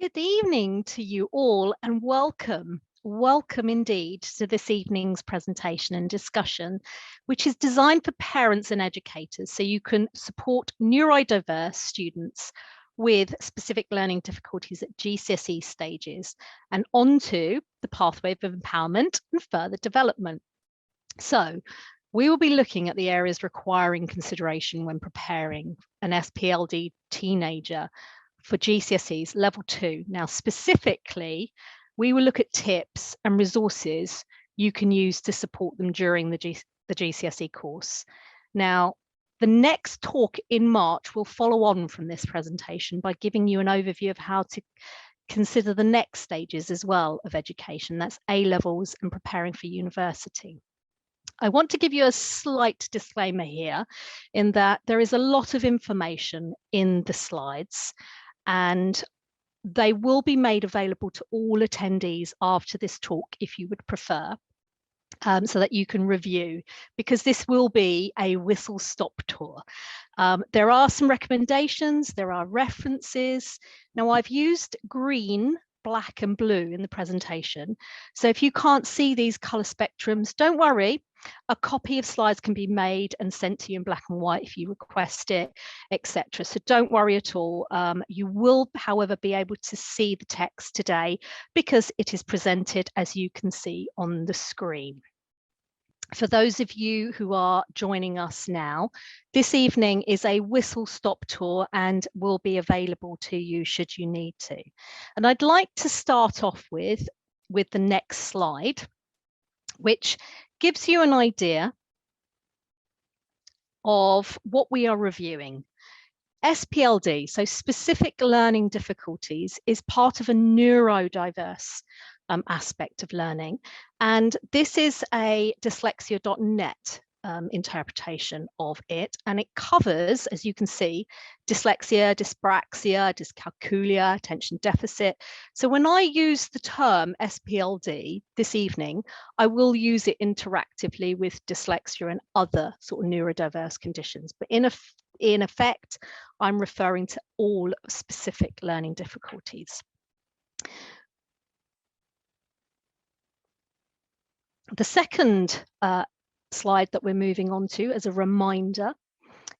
Good evening to you all and welcome. Welcome indeed to this evening's presentation and discussion, which is designed for parents and educators so you can support neurodiverse students with specific learning difficulties at GCSE stages and onto the pathway of empowerment and further development. So we will be looking at the areas requiring consideration when preparing an Spld teenager for GCSEs level 2. Now, specifically, we will look at tips and resources you can use to support them during the GCSE course. Now, the next talk in March will follow on from this presentation by giving you an overview of how to consider the next stages as well of education. That's A-levels and preparing for university. I want to give you a slight disclaimer here in that there is a lot of information in the slides, and they will be made available to all attendees after this talk if you would prefer, so that you can review, because this will be a whistle-stop tour. There are some recommendations, there are references. Now, I've used green, black and blue in the presentation. So if you can't see these color spectrums, don't worry. A copy of slides can be made and sent to you in black and white if you request it, etc. So don't worry at all. You will, however, be able to see the text today because it is presented as you can see on the screen. For those of you who are joining us now, this evening is a whistle-stop tour and will be available to you should you need to. And I'd like to start off with the next slide, which gives you an idea of what we are reviewing. Spld, so specific learning difficulties, is part of a neurodiverse aspect of learning. And this is a dyslexia.net interpretation of it. And it covers, as you can see, dyslexia, dyspraxia, dyscalculia, attention deficit. So when I use the term Spld this evening, I will use it interactively with dyslexia and other sort of neurodiverse conditions. But in effect, I'm referring to all specific learning difficulties. The second slide that we're moving on to as a reminder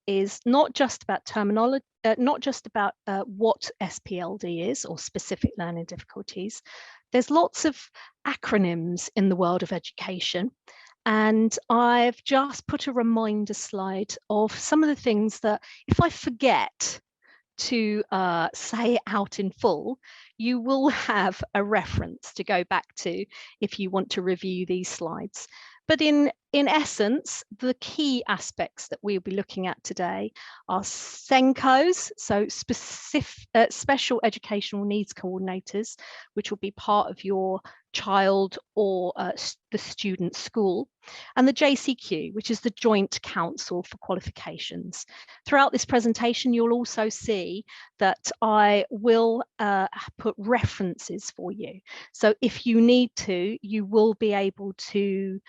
is not just about terminology, not just about what Spld is or specific learning difficulties. There's lots of acronyms in the world of education. And I've just put a reminder slide of some of the things that if I forget to say out in full, you will have a reference to go back to if you want to review these slides. But in essence, the key aspects that we'll be looking at today are SENCOs, so special educational needs coordinators, which will be part of your child or the student school, and the JCQ, which is the Joint Council for Qualifications. Throughout this presentation, you'll also see that I will put references for you. So if you need to, you will be able to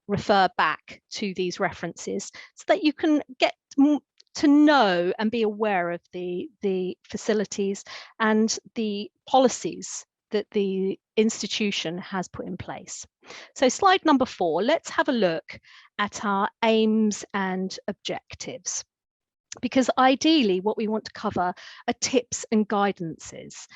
refer back to these references so that you can get to know and be aware of the facilities and the policies that the institution has put in place. So slide number 4, let's have a look at our aims and objectives. Because ideally what we want to cover are tips and guidances.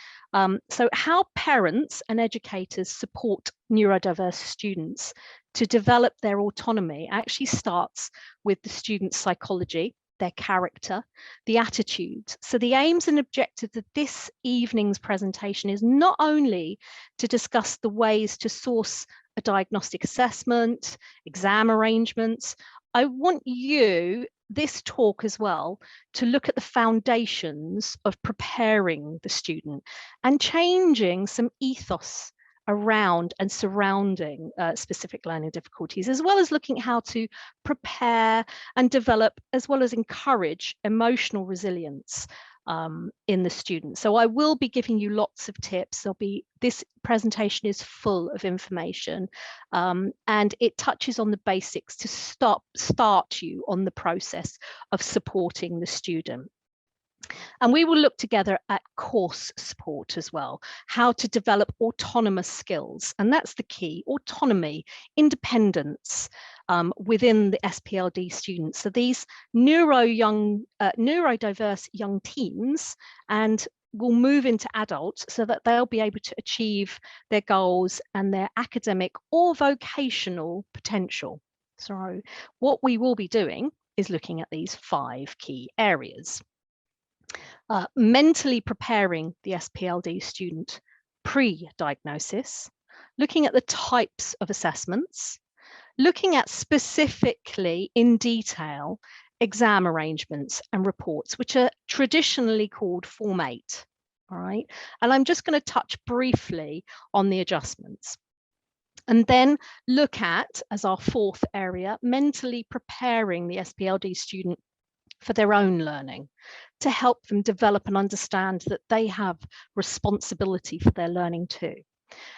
So how parents and educators support neurodiverse students to develop their autonomy actually starts with the student's psychology, their character, the attitudes. So the aims and objectives of this evening's presentation is not only to discuss the ways to source a diagnostic assessment, exam arrangements. I want you, this talk as well, to look at the foundations of preparing the student and changing some ethos around and surrounding specific learning difficulties, as well as looking at how to prepare and develop, as well as encourage emotional resilience in the student. So I will be giving you lots of tips. This presentation is full of information and it touches on the basics to start you on the process of supporting the student. And we will look together at course support as well, how to develop autonomous skills. And that's the key: autonomy, independence within the SPLD students. So these neurodiverse young teens and will move into adults so that they'll be able to achieve their goals and their academic or vocational potential. So what we will be doing is looking at these 5 key areas. Mentally preparing the SPLD student pre-diagnosis, looking at the types of assessments, looking at specifically in detail exam arrangements and reports, which are traditionally called Form 8. All right, and I'm just going to touch briefly on the adjustments. And then look at, as our 4th area, mentally preparing the SPLD student for their own learning, to help them develop and understand that they have responsibility for their learning too.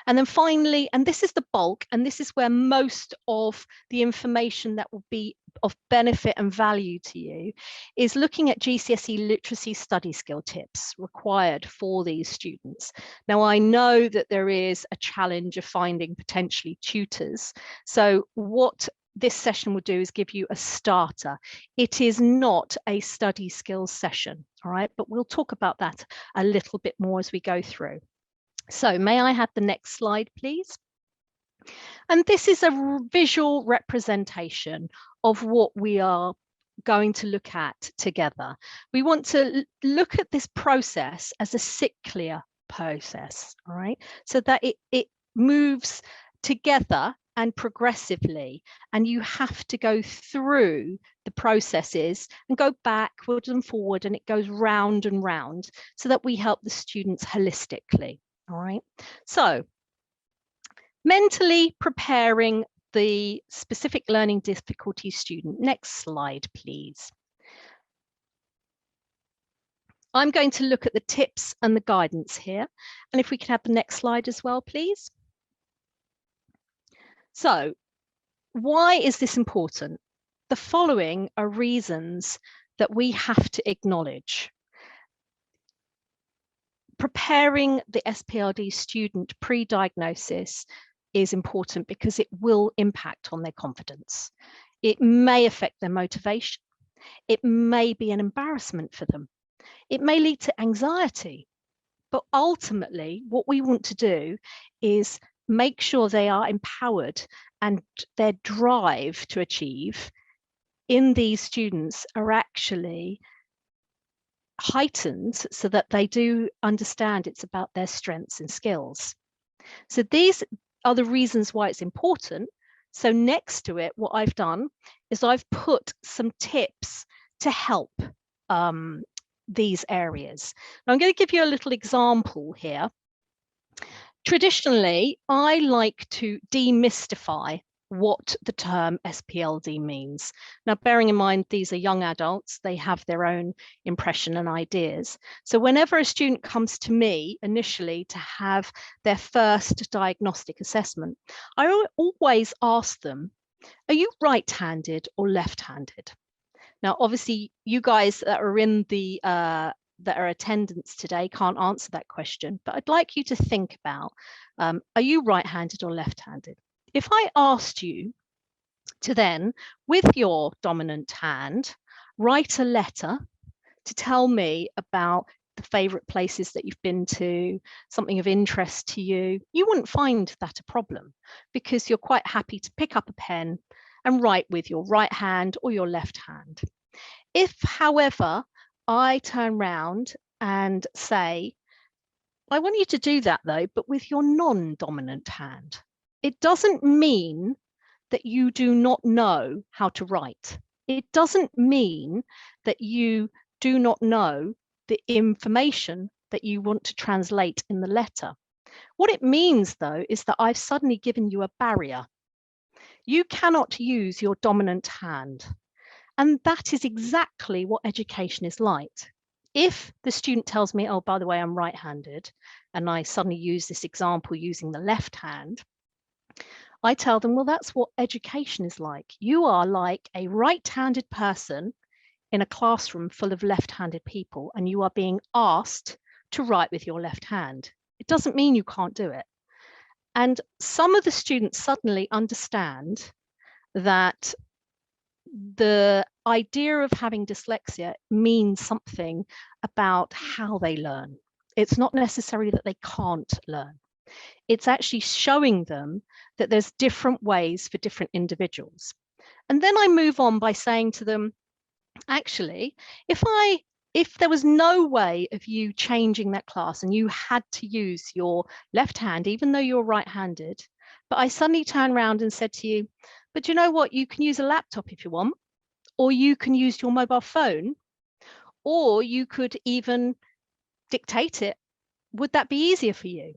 And then finally, and this is the bulk, and this is where most of the information that will be of benefit and value to you, is looking at GCSE literacy study skill tips required for these students. Now, I know that there is a challenge of finding potentially tutors. So what this session will do is give you a starter. It is not a study skills session, all right? But we'll talk about that a little bit more as we go through. So may I have the next slide, please? And this is a visual representation of what we are going to look at together. We want to look at this process as a cyclic process, all right? So that it moves together and progressively, and you have to go through the processes and go backwards and forward, and it goes round and round so that we help the students holistically. All right, so mentally preparing the specific learning difficulty student. Next slide, please. I'm going to look at the tips and the guidance here. And if we can have the next slide as well, please. So why is this important? The following are reasons that we have to acknowledge. Preparing the SPLD student pre-diagnosis is important because it will impact on their confidence. It may affect their motivation. It may be an embarrassment for them. It may lead to anxiety. But ultimately, what we want to do is make sure they are empowered and their drive to achieve in these students are actually heightened so that they do understand it's about their strengths and skills. So these are the reasons why it's important. So next to it, what I've done is I've put some tips to help these areas. Now I'm going to give you a little example here. Traditionally, I like to demystify what the term SPLD means. Now, bearing in mind, these are young adults, they have their own impression and ideas. So whenever a student comes to me initially to have their first diagnostic assessment, I always ask them, are you right-handed or left-handed? Now, obviously, you guys that are in the that are attendants today can't answer that question, but I'd like you to think about, are you right-handed or left-handed? If I asked you to then, with your dominant hand, write a letter to tell me about the favorite places that you've been to, something of interest to you, you wouldn't find that a problem because you're quite happy to pick up a pen and write with your right hand or your left hand. If, however, I turn round and say, I want you to do that though, but with your non-dominant hand, it doesn't mean that you do not know how to write. It doesn't mean that you do not know the information that you want to translate in the letter. What it means though, is that I've suddenly given you a barrier. You cannot use your dominant hand. And that is exactly what education is like. If the student tells me, oh, by the way, I'm right-handed, and I suddenly use this example using the left hand, I tell them, well, that's what education is like. You are like a right-handed person in a classroom full of left-handed people and you are being asked to write with your left hand. It doesn't mean you can't do it. And some of the students suddenly understand that the idea of having dyslexia means something about how they learn. It's not necessarily that they can't learn. It's actually showing them that there's different ways for different individuals. And then I move on by saying to them, actually, if there was no way of you changing that class and you had to use your left hand, even though you're right-handed, but I suddenly turned around and said to you, but you know what, you can use a laptop if you want, or you can use your mobile phone, or you could even dictate it. Would that be easier for you?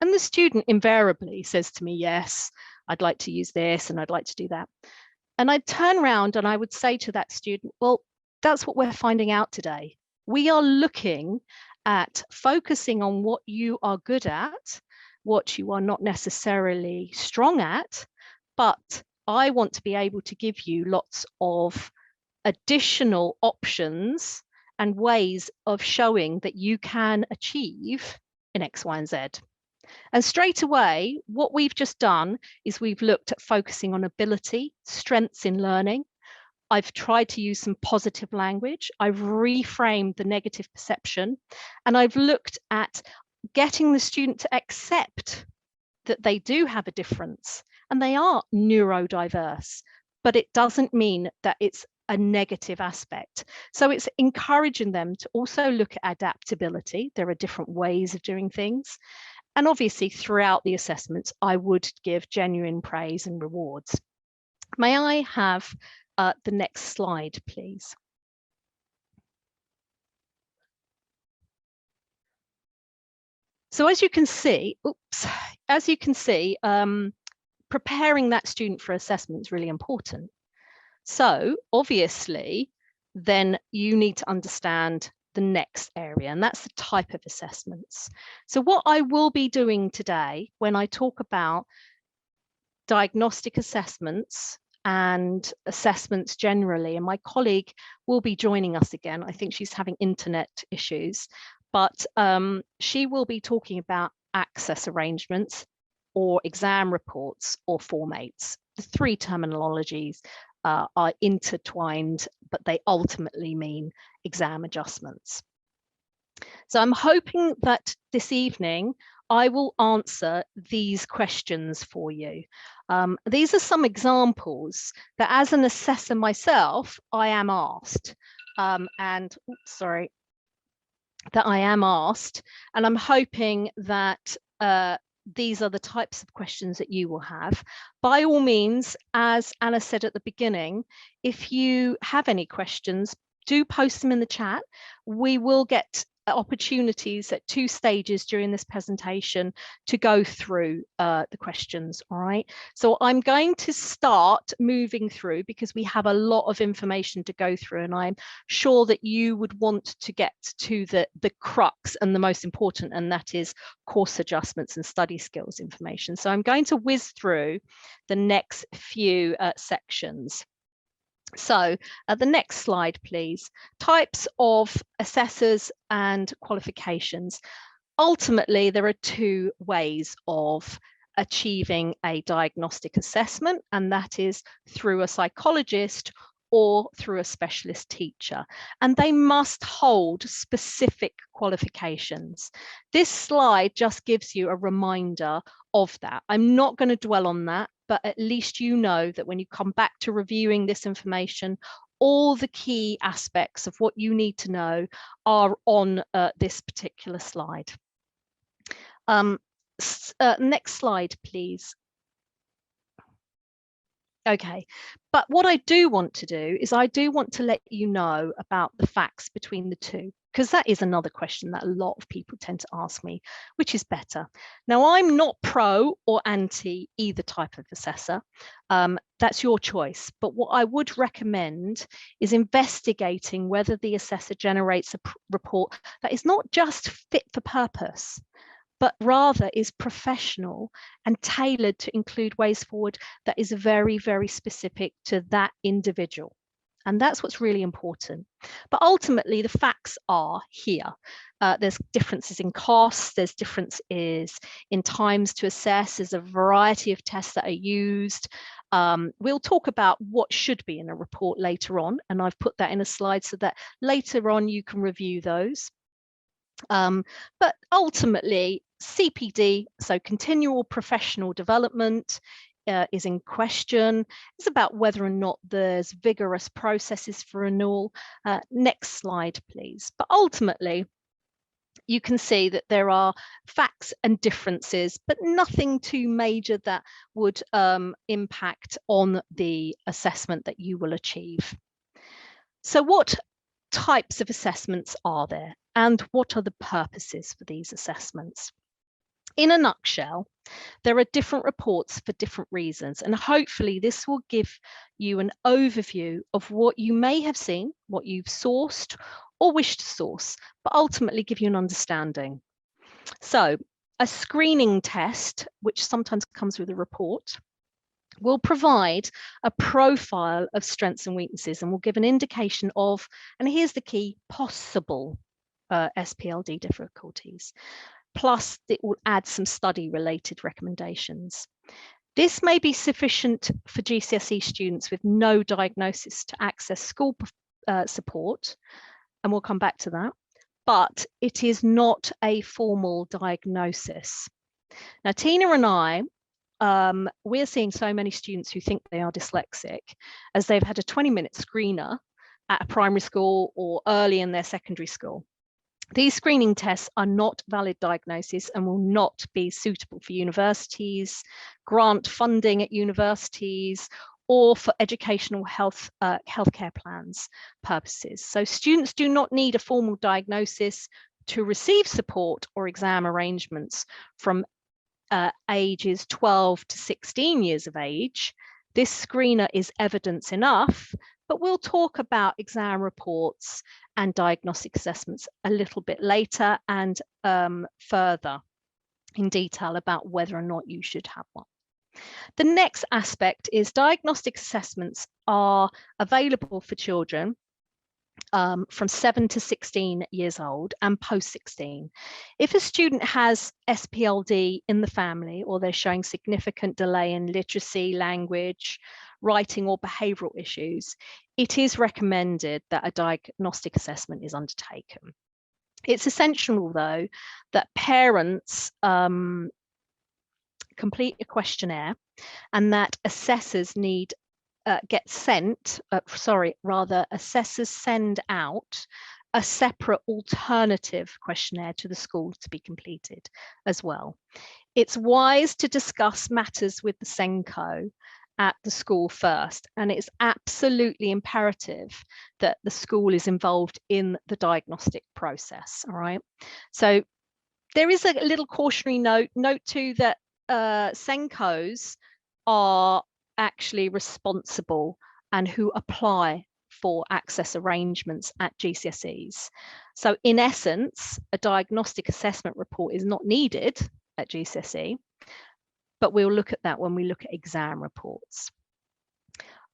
And the student invariably says to me, yes, I'd like to use this and I'd like to do that. And I'd turn around and I would say to that student, well, that's what we're finding out today. We are looking at focusing on what you are good at, what you are not necessarily strong at, but I want to be able to give you lots of additional options and ways of showing that you can achieve in X, Y, and Z. And straight away, what we've just done is we've looked at focusing on ability, strengths in learning. I've tried to use some positive language. I've reframed the negative perception, and I've looked at getting the student to accept that they do have a difference and they are neurodiverse, but it doesn't mean that it's a negative aspect. So it's encouraging them to also look at adaptability. There are different ways of doing things. And obviously throughout the assessments, I would give genuine praise and rewards. May I have the next slide, please? So as you can see, preparing that student for assessment is really important. So obviously, then you need to understand the next area, and that's the type of assessments. So what I will be doing today when I talk about diagnostic assessments and assessments generally, and my colleague will be joining us again. I think she's having internet issues, but she will be talking about access arrangements or exam reports or formates. The three terminologies are intertwined, but they ultimately mean exam adjustments. So I'm hoping that this evening I will answer these questions for you. These are some examples that as an assessor myself, I am asked. That I am asked, and I'm hoping that these are the types of questions that you will have. By all means, as Anna said at the beginning, if you have any questions, do post them in the chat. We will get opportunities at 2 stages during this presentation to go through the questions. All right, so I'm going to start moving through because we have a lot of information to go through, and I'm sure that you would want to get to the crux and the most important, and that is course adjustments and study skills information. So I'm going to whiz through the next few sections. So the next slide, please. Types of assessors and qualifications. Ultimately, there are 2 ways of achieving a diagnostic assessment, and that is through a psychologist or through a specialist teacher, and they must hold specific qualifications. This slide just gives you a reminder of that. I'm not going to dwell on that, but at least you know that when you come back to reviewing this information, all the key aspects of what you need to know are on this particular slide. Next slide, please. Okay, but what I do want to do is I do want to let you know about the facts between the 2, because that is another question that a lot of people tend to ask me, which is better. Now, I'm not pro or anti either type of assessor. That's your choice. But what I would recommend is investigating whether the assessor generates a report that is not just fit for purpose, but rather is professional and tailored to include ways forward that is very, very specific to that individual. And that's what's really important. But ultimately, the facts are here. There's differences in costs, there's differences in times to assess, there's a variety of tests that are used. We'll talk about what should be in a report later on, and I've put that in a slide so that later on you can review those. But ultimately, CPD, so continual professional development, is in question. It's about whether or not there's vigorous processes for renewal. Next slide, please. But ultimately, you can see that there are facts and differences, but nothing too major that would impact on the assessment that you will achieve. So what types of assessments are there, and what are the purposes for these assessments? In a nutshell, there are different reports for different reasons, and hopefully this will give you an overview of what you may have seen, what you've sourced or wish to source, but ultimately give you an understanding. So a screening test, which sometimes comes with a report, will provide a profile of strengths and weaknesses and will give an indication of, and here's the key, possible SPLD difficulties. Plus, it will add some study-related recommendations. This may be sufficient for GCSE students with no diagnosis to access school support, and we'll come back to that, but it is not a formal diagnosis. Now, Tina and I, we're seeing so many students who think they are dyslexic as they've had a 20-minute screener at a primary school or early in their secondary school. These screening tests are not valid diagnoses and will not be suitable for universities, grant funding at universities, or for educational healthcare plans purposes. So students do not need a formal diagnosis to receive support or exam arrangements from ages 12 to 16 years of age. This screener is evidence enough, but we'll talk about exam reports and diagnostic assessments a little bit later and further in detail about whether or not you should have one. The next aspect is diagnostic assessments are available for children from 7 to 16 years old and post 16. If a student has SPLD in the family, or they're showing significant delay in literacy, language, writing, or behavioural issues, it is recommended that a diagnostic assessment is undertaken. It's essential, though, that parents complete a questionnaire and that assessors need assessors send out a separate alternative questionnaire to the school to be completed as well. It's wise to discuss matters with the SENCO at the school first, and it's absolutely imperative that the school is involved in the diagnostic process. All right, so there is a little cautionary note too that SENCOs are actually responsible and who apply for access arrangements at GCSEs. So in essence, a diagnostic assessment report is not needed at GCSE, but we'll look at that when we look at exam reports.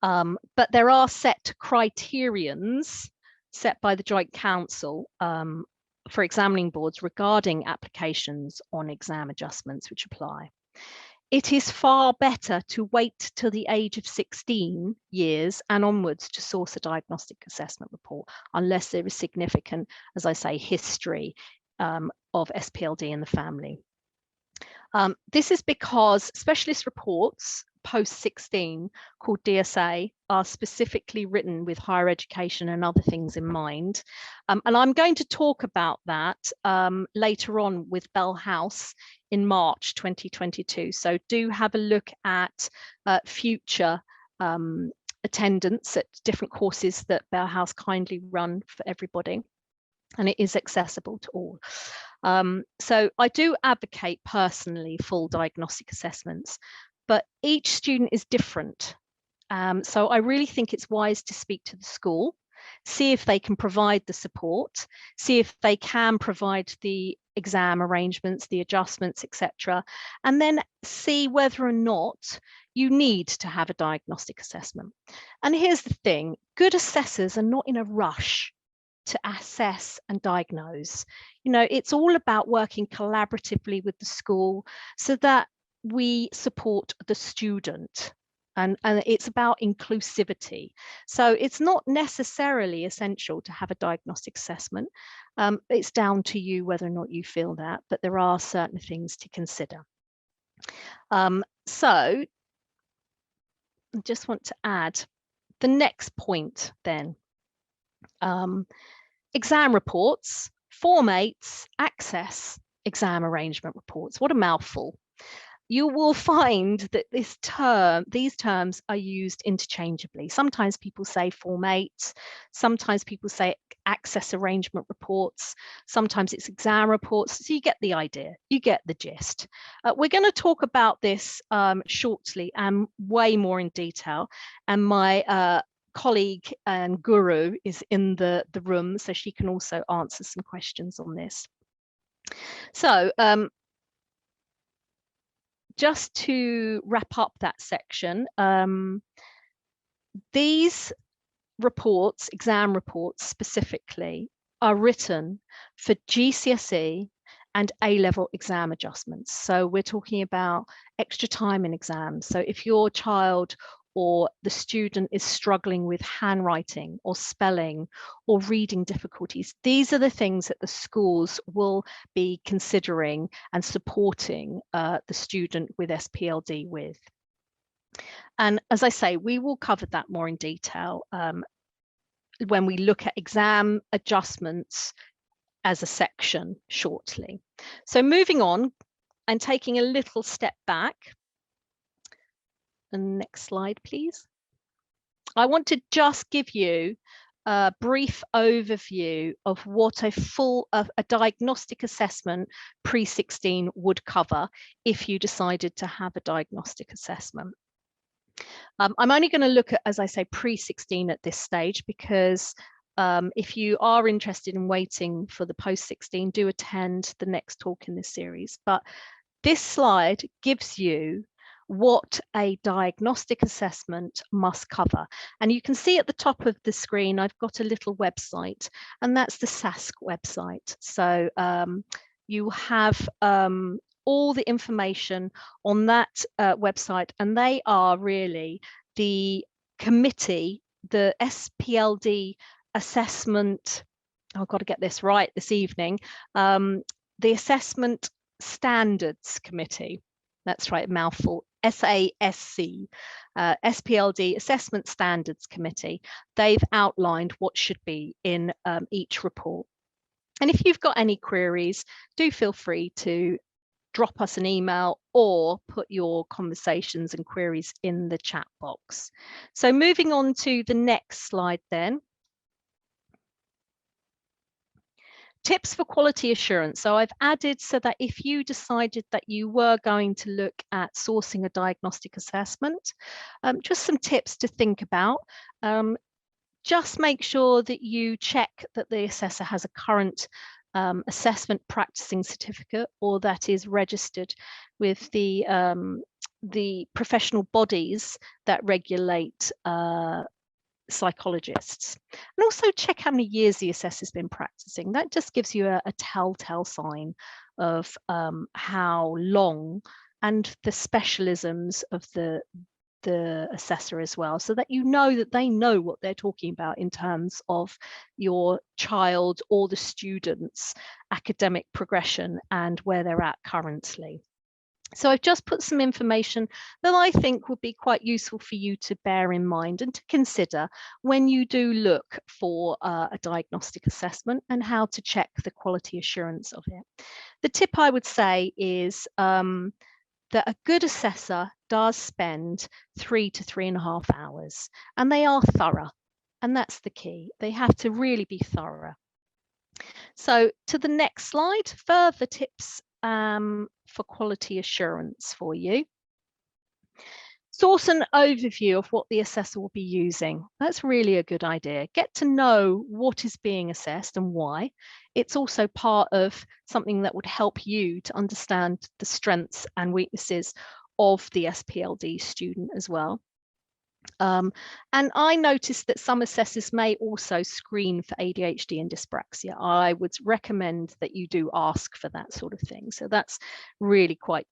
But there are set criterions set by the Joint Council for examining boards regarding applications on exam adjustments which apply. It is far better to wait till the age of 16 years and onwards to source a diagnostic assessment report, unless there is significant, as I say, history of SPLD in the family. This is because specialist reports post-16 called DSA are specifically written with higher education and other things in mind. And I'm going to talk about that later on with Bell House in March 2022. So do have a look at future attendance at different courses that Bell House kindly run for everybody. And it is accessible to all. So I do advocate personally full diagnostic assessments, but each student is different. So I really think it's wise to speak to the school, see if they can provide the support, see if they can provide the exam arrangements, the adjustments, etc. And then see whether or not you need to have a diagnostic assessment. And here's the thing, good assessors are not in a rush to assess and diagnose. You know, it's all about working collaboratively with the school so that we support the student. And it's about inclusivity. So it's not necessarily essential to have a diagnostic assessment. It's down to you whether or not you feel that, but there are certain things to consider. So I just want to add the next point then. Exam reports, Form 8s, access exam arrangement reports. What a mouthful. You will find that these terms are used interchangeably. Sometimes people say Form 8, sometimes people say access arrangement reports, sometimes it's exam reports. So you get the idea, you get the gist. We're going to talk about this shortly and way more in detail. And my colleague and guru is in the room, so she can also answer some questions on this. So just to wrap up that section, these reports, exam reports specifically, are written for GCSE and A-level exam adjustments. So we're talking about extra time in exams. So if your child or the student is struggling with handwriting or spelling or reading difficulties, these are the things that the schools will be considering and supporting the student with SPLD with. And as I say, we will cover that more in detail when we look at exam adjustments as a section shortly. So moving on and taking a little step back. And next slide, please. I want to just give you a brief overview of what a diagnostic assessment pre-16 would cover if you decided to have a diagnostic assessment. I'm only going to look at, as I say, pre-16 at this stage, because if you are interested in waiting for the post-16, do attend the next talk in this series. But this slide gives you what a diagnostic assessment must cover. And you can see at the top of the screen, I've got a little website, and that's the SASC website. So you have all the information on that website, and they are really the committee, the SPLD assessment. I've got to get this right this evening. The Assessment Standards Committee. That's right, mouthful. SASC, SPLD Assessment Standards Committee. They've outlined what should be in each report. And if you've got any queries, do feel free to drop us an email or put your conversations and queries in the chat box. So moving on to the next slide then. Tips for quality assurance. So I've added so that if you decided that you were going to look at sourcing a diagnostic assessment, just some tips to think about. Just make sure that you check that the assessor has a current assessment practicing certificate, or that is registered with the professional bodies that regulate psychologists. And also check how many years the assessor's been practicing. That just gives you a telltale sign of how long, and the specialisms of the assessor as well, so that you know that they know what they're talking about in terms of your child or the student's academic progression and where they're at currently. So I've just put some information that I think would be quite useful for you to bear in mind and to consider when you do look for a diagnostic assessment and how to check the quality assurance of it. The tip I would say is that a good assessor does spend 3 to 3.5 hours, and they are thorough. And that's the key. They have to really be thorough. So to the next slide, further tips for quality assurance for you. Source an overview of what the assessor will be using. That's really a good idea. Get to know what is being assessed and why. It's also part of something that would help you to understand the strengths and weaknesses of the SPLD student as well. And I noticed that some assessors may also screen for ADHD and dyspraxia. I would recommend that you do ask for that sort of thing. So that's really quite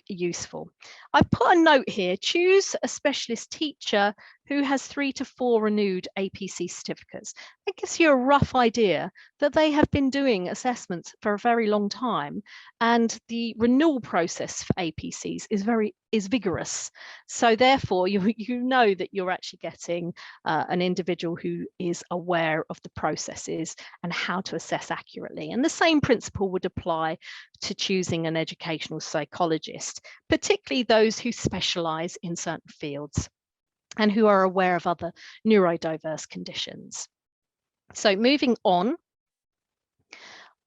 useful. I've put a note here: choose a specialist teacher who has 3 to 4 renewed APC certificates. That gives you a rough idea that they have been doing assessments for a very long time, and the renewal process for APCs is vigorous. So therefore, you know that you're actually getting an individual who is aware of the processes and how to assess accurately. And the same principle would apply to choosing an educational psychologist, particularly those who specialize in certain fields and who are aware of other neurodiverse conditions. So moving on,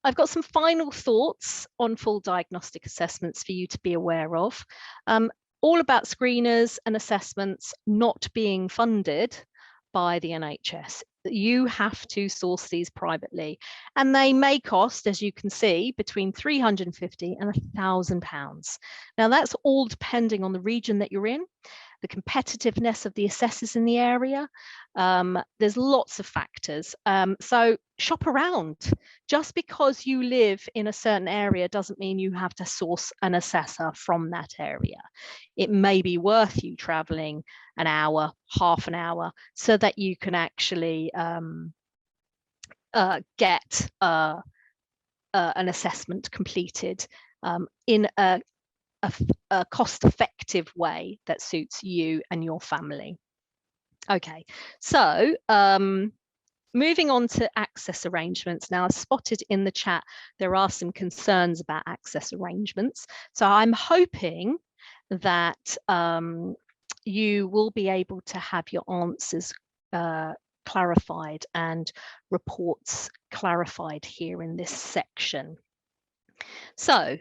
I've got some final thoughts on full diagnostic assessments for you to be aware of. All about screeners and assessments not being funded by the NHS. You have to source these privately, and they may cost, as you can see, between £350 and £1,000. Now that's all depending on the region that you're in, the competitiveness of the assessors in the area. There's lots of factors. So shop around. Just because you live in a certain area doesn't mean you have to source an assessor from that area. It may be worth you traveling an hour, half an hour, so that you can actually get an assessment completed in a cost-effective way that suits you and your family. Okay, so moving on to access arrangements. Now, I've spotted in the chat there are some concerns about access arrangements. So I'm hoping that you will be able to have your answers clarified and reports clarified here in this section. So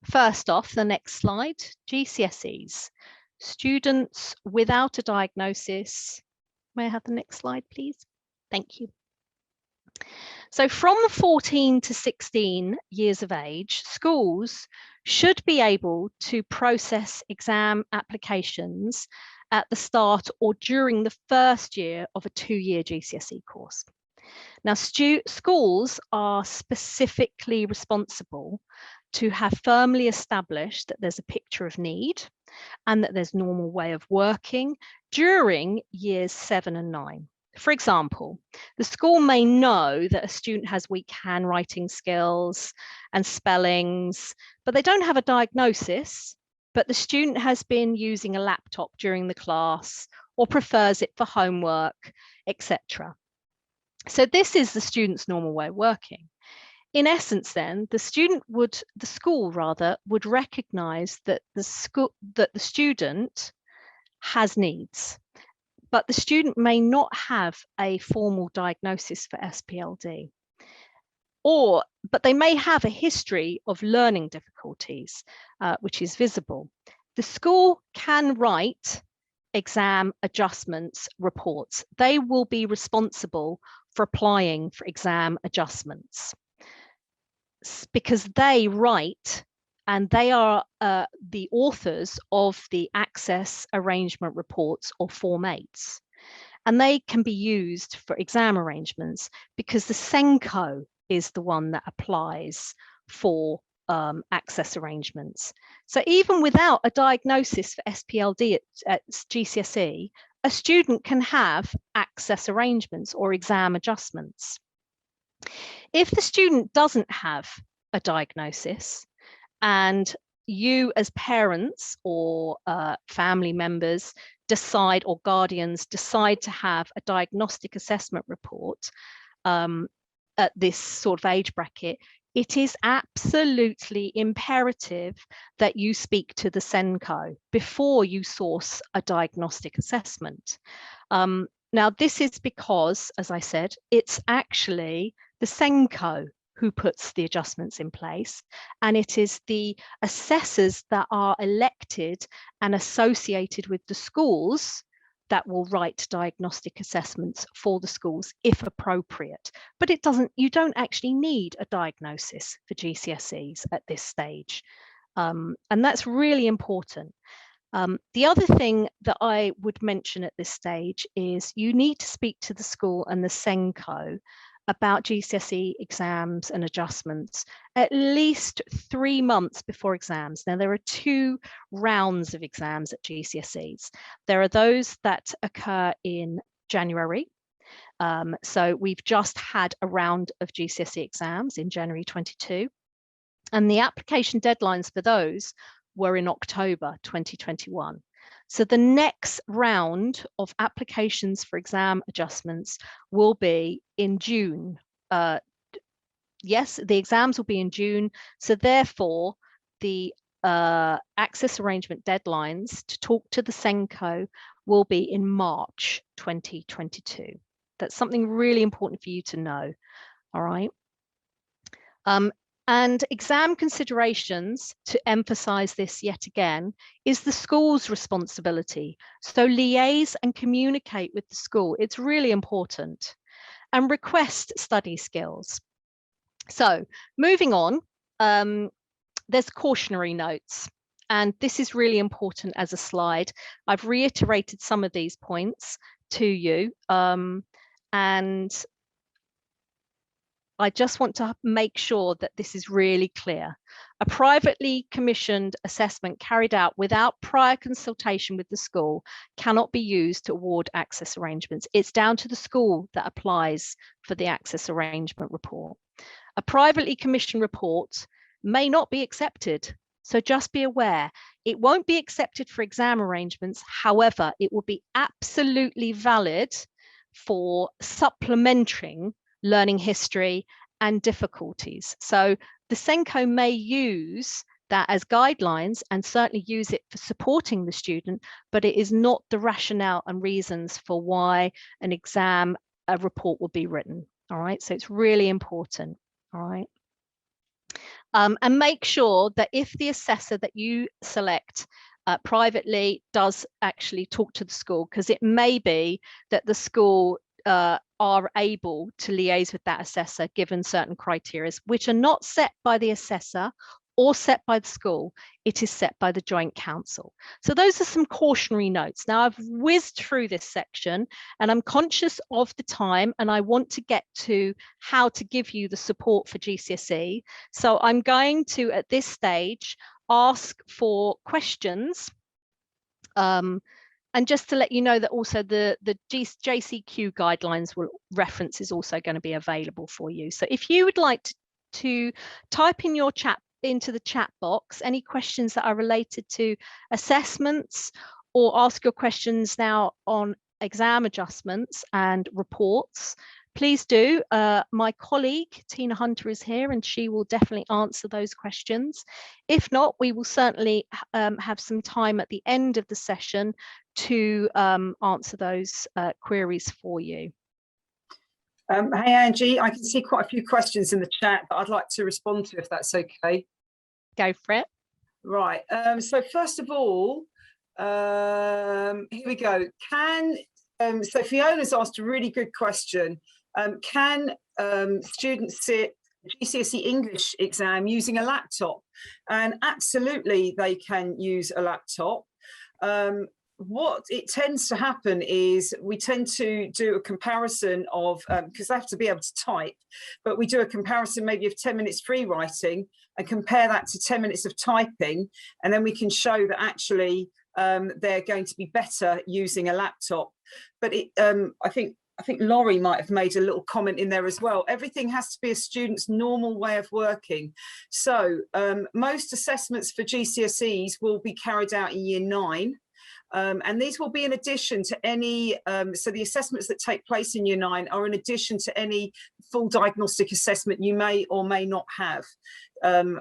first off, the next slide, GCSEs. Students without a diagnosis. May I have the next slide, please? Thank you. So from 14 to 16 years of age, schools should be able to process exam applications at the start or during the first year of a 2-year GCSE course. Now, schools are specifically responsible to have firmly established that there's a picture of need and that there's normal way of working during years 7 and 9. For example, the school may know that a student has weak handwriting skills and spellings, but they don't have a diagnosis, but the student has been using a laptop during the class or prefers it for homework, etc. So this is the student's normal way of working. In essence, then, the school would recognize that the student has needs, but the student may not have a formal diagnosis for SPLD, but they may have a history of learning difficulties, which is visible. The school can write exam adjustments reports. They will be responsible for applying for exam adjustments because they write and they are the authors of the access arrangement reports or Form 8s. And they can be used for exam arrangements because the SENCO is the one that applies for access arrangements. So even without a diagnosis for SPLD at GCSE, a student can have access arrangements or exam adjustments. If the student doesn't have a diagnosis and you as parents or family members decide, or guardians decide to have a diagnostic assessment report at this sort of age bracket, it is absolutely imperative that you speak to the SENCO before you source a diagnostic assessment. Now, this is because, as I said, it's actually the SENCO who puts the adjustments in place, and it is the assessors that are elected and associated with the schools that will write diagnostic assessments for the schools if appropriate. But you don't actually need a diagnosis for GCSEs at this stage. And that's really important. The other thing that I would mention at this stage is you need to speak to the school and the SENCO about GCSE exams and adjustments at least 3 months before exams. Now, there are 2 rounds of exams at GCSEs. There are those that occur in January. So we've just had a round of GCSE exams in January 22, and the application deadlines for those were in October 2021. So the next round of applications for exam adjustments will be in June. Yes, the exams will be in June. So therefore, the access arrangement deadlines to talk to the SENCO will be in March 2022. That's something really important for you to know. All right. And exam considerations, to emphasize this yet again, is the school's responsibility. So liaise and communicate with the school. It's really important. And request study skills. So moving on, there's cautionary notes. And this is really important as a slide. I've reiterated some of these points to you. And I just want to make sure that this is really clear. A privately commissioned assessment carried out without prior consultation with the school cannot be used to award access arrangements. It's down to the school that applies for the access arrangement report. A privately commissioned report may not be accepted, so just be aware. It won't be accepted for exam arrangements. However, it will be absolutely valid for supplementing learning history and difficulties. So the SENCO may use that as guidelines and certainly use it for supporting the student, but it is not the rationale and reasons for why an exam report will be written. All right, so it's really important. All right. And make sure that if the assessor that you select privately does actually talk to the school, because it may be that the school are able to liaise with that assessor given certain criteria, which are not set by the assessor or set by the school. It is set by the Joint Council. So those are some cautionary notes. Now I've whizzed through this section and I'm conscious of the time and I want to get to how to give you the support for GCSE. So I'm going to, at this stage, ask for questions. And just to let you know that also the JCQ guidelines reference is also going to be available for you. So if you would like to type in your chat into the chat box any questions that are related to assessments, or ask your questions now on exam adjustments and reports, please do. My colleague Tina Hunter is here and she will definitely answer those questions. If not, we will certainly have some time at the end of the session to answer those queries for you. Hey Angie, I can see quite a few questions in the chat that I'd like to respond to if that's okay. Go for it. Right, so first of all, here we go. So Fiona's asked a really good question. Can students sit GCSE English exam using a laptop? And absolutely they can use a laptop. What it tends to happen is we tend to do a comparison of, because they have to be able to type, but we do a comparison maybe of 10 minutes free writing and compare that to 10 minutes of typing, and then we can show that actually they're going to be better using a laptop. But I think Laurie might have made a little comment in there as well. Everything has to be a student's normal way of working. So most assessments for GCSEs will be carried out in year 9. And these will be in addition to any, so the assessments that take place in year 9 are in addition to any full diagnostic assessment you may or may not have. And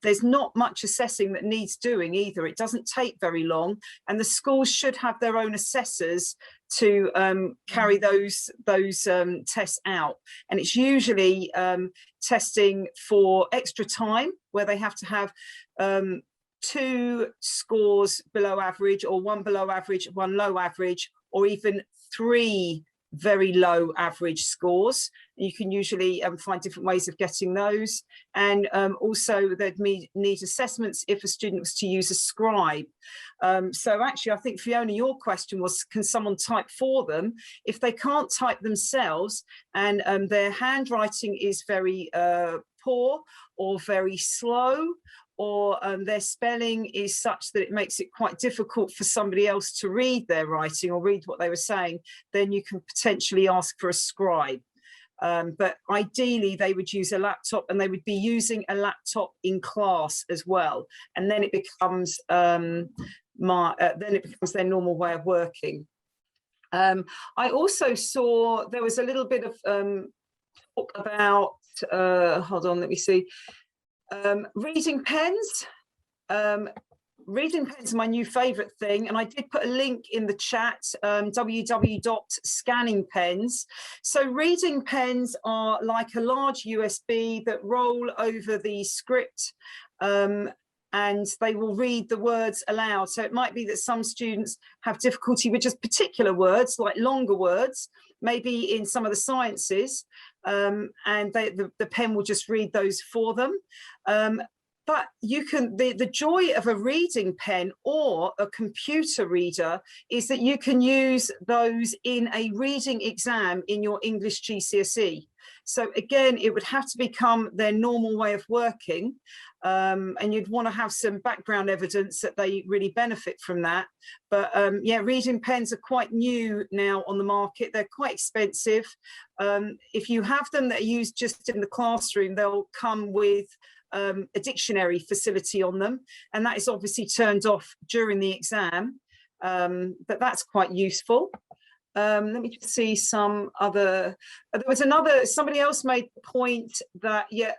there's not much assessing that needs doing either. It doesn't take very long, and the schools should have their own assessors to carry those tests out. And it's usually testing for extra time where they have to have 2 scores below average, or 1 below average, 1 low average, or even 3 very low average scores. You can usually find different ways of getting those. And also they'd need assessments if a student was to use a scribe. So actually, I think, Fiona, your question was, can someone type for them? If they can't type themselves and their handwriting is very poor or very slow, or their spelling is such that it makes it quite difficult for somebody else to read their writing or read what they were saying, then you can potentially ask for a scribe. But ideally they would use a laptop, and they would be using a laptop in class as well. And then it becomes their normal way of working. I also saw there was a little bit of talk about, hold on, let me see. Reading pens. Reading pens are my new favourite thing, and I did put a link in the chat, www.scanningpens. So reading pens are like a large USB that roll over the script, and they will read the words aloud. So it might be that some students have difficulty with just particular words, like longer words, maybe in some of the sciences, and the pen will just read those for them. But you can, the joy of a reading pen or a computer reader is that you can use those in a reading exam in your English GCSE. So again, it would have to become their normal way of working, and you'd want to have some background evidence that they really benefit from that. But yeah, reading pens are quite new now on the market. They're quite expensive. If you have them that are used just in the classroom, they'll come with a dictionary facility on them, and that is obviously turned off during the exam, but that's quite useful. Let me just see some other, there was somebody else made the point that, yeah,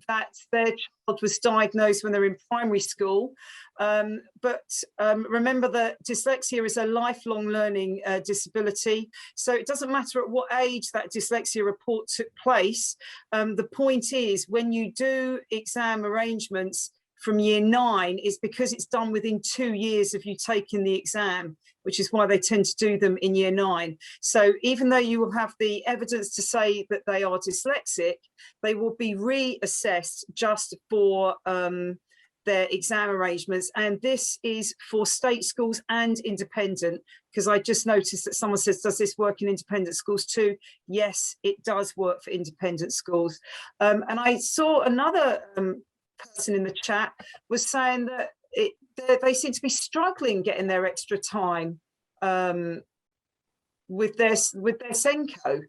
that their child was diagnosed when they're in primary school, but remember that dyslexia is a lifelong learning disability, so it doesn't matter at what age that dyslexia report took place. The point is, when you do exam arrangements from year 9, is because it's done within 2 years of you taking the exam, which is why they tend to do them in year 9. So even though you will have the evidence to say that they are dyslexic, they will be reassessed just for their exam arrangements. And this is for state schools and independent, because I just noticed that someone says, does this work in independent schools too? Yes, it does work for independent schools. And I saw another person in the chat was saying that they seem to be struggling getting their extra time with their Senko,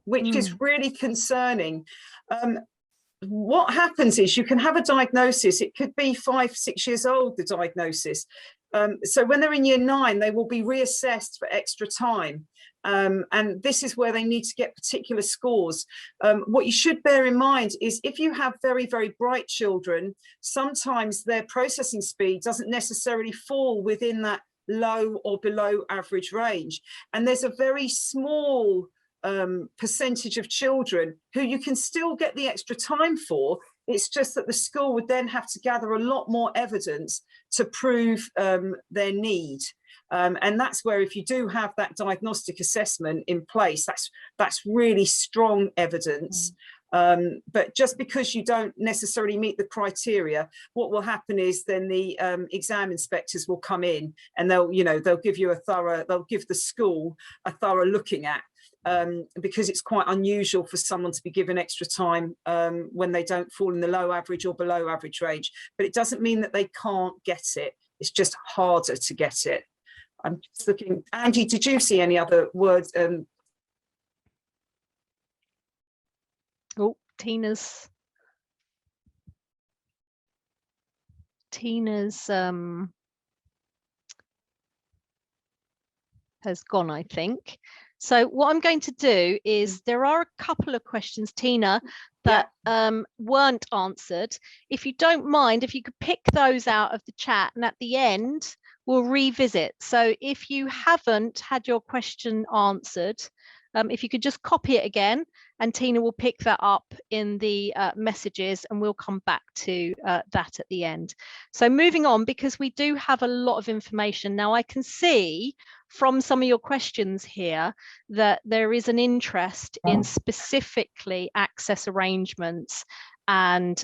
which is really concerning. What happens is you can have a diagnosis, it could be 5-6 years old, the diagnosis. So when they're in year 9, they will be reassessed for extra time. And this is where they need to get particular scores. What you should bear in mind is, if you have very, very bright children, sometimes their processing speed doesn't necessarily fall within that low or below average range. And there's a very small percentage of children who you can still get the extra time for. It's just that the school would then have to gather a lot more evidence to prove their need. And that's where, if you do have that diagnostic assessment in place, that's really strong evidence. But just because you don't necessarily meet the criteria, what will happen is then the exam inspectors will come in, and they'll give you they'll give the school a thorough looking at. Because it's quite unusual for someone to be given extra time when they don't fall in the low average or below average range. But it doesn't mean that they can't get it. It's just harder to get it. I'm just looking. Angie, did you see any other words? Oh, Tina's has gone, I think. So what I'm going to do is, there are a couple of questions, Tina, that weren't answered. If you don't mind, if you could pick those out of the chat, and at the end we'll revisit. So if you haven't had your question answered, if you could just copy it again, and Tina will pick that up in the messages, and we'll come back to that at the end. So moving on, because we do have a lot of information. Now I can see from some of your questions here that there is an interest in specifically access arrangements and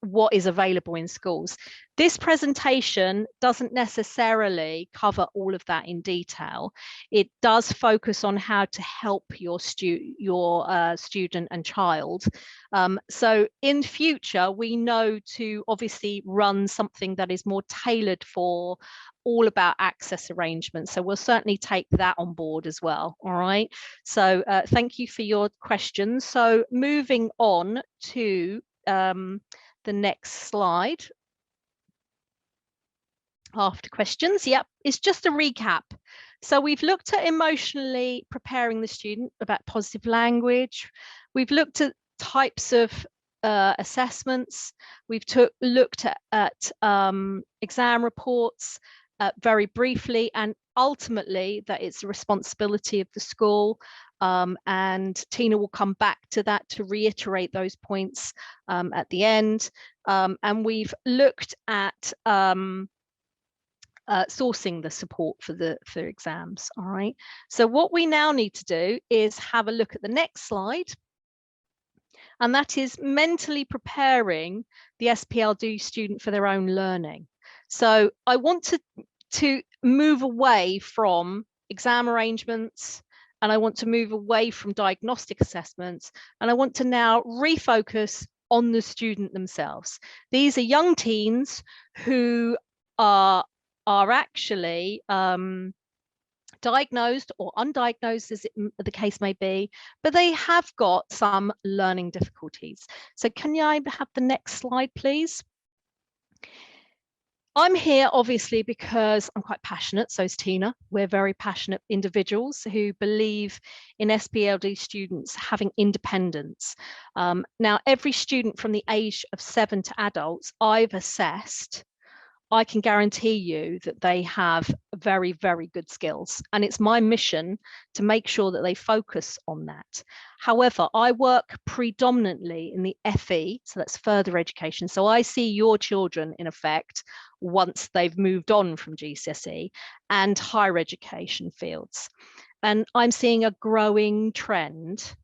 what is available in schools. This presentation doesn't necessarily cover all of that in detail. It does focus on how to help your student and child. So in future, we know to obviously run something that is more tailored for all about access arrangements. So we'll certainly take that on board as well. All right. So thank you for your questions. So moving on to the next slide. After questions, yep, it's just a recap. So we've looked at emotionally preparing the student about positive language. We've looked at types of assessments. We've looked at exam reports very briefly, and ultimately that it's the responsibility of the school. And Tina will come back to that to reiterate those points at the end. And we've looked at sourcing the support for exams. All right. So what we now need to do is have a look at the next slide, and that is mentally preparing the SPLD student for their own learning. So I want to move away from exam arrangements, and I want to move away from diagnostic assessments, and I want to now refocus on the student themselves. These are young teens who are actually diagnosed or undiagnosed, as the case may be, but they have got some learning difficulties. So can I have the next slide, please? I'm here obviously because I'm quite passionate, so is Tina. We're very passionate individuals who believe in SPLD students having independence. Now, every student from the age of 7 to adults I've assessed, I can guarantee you that they have very, very good skills. And it's my mission to make sure that they focus on that. However, I work predominantly in the FE, so that's further education. So I see your children in effect once they've moved on from GCSE and higher education fields. And I'm seeing a growing trend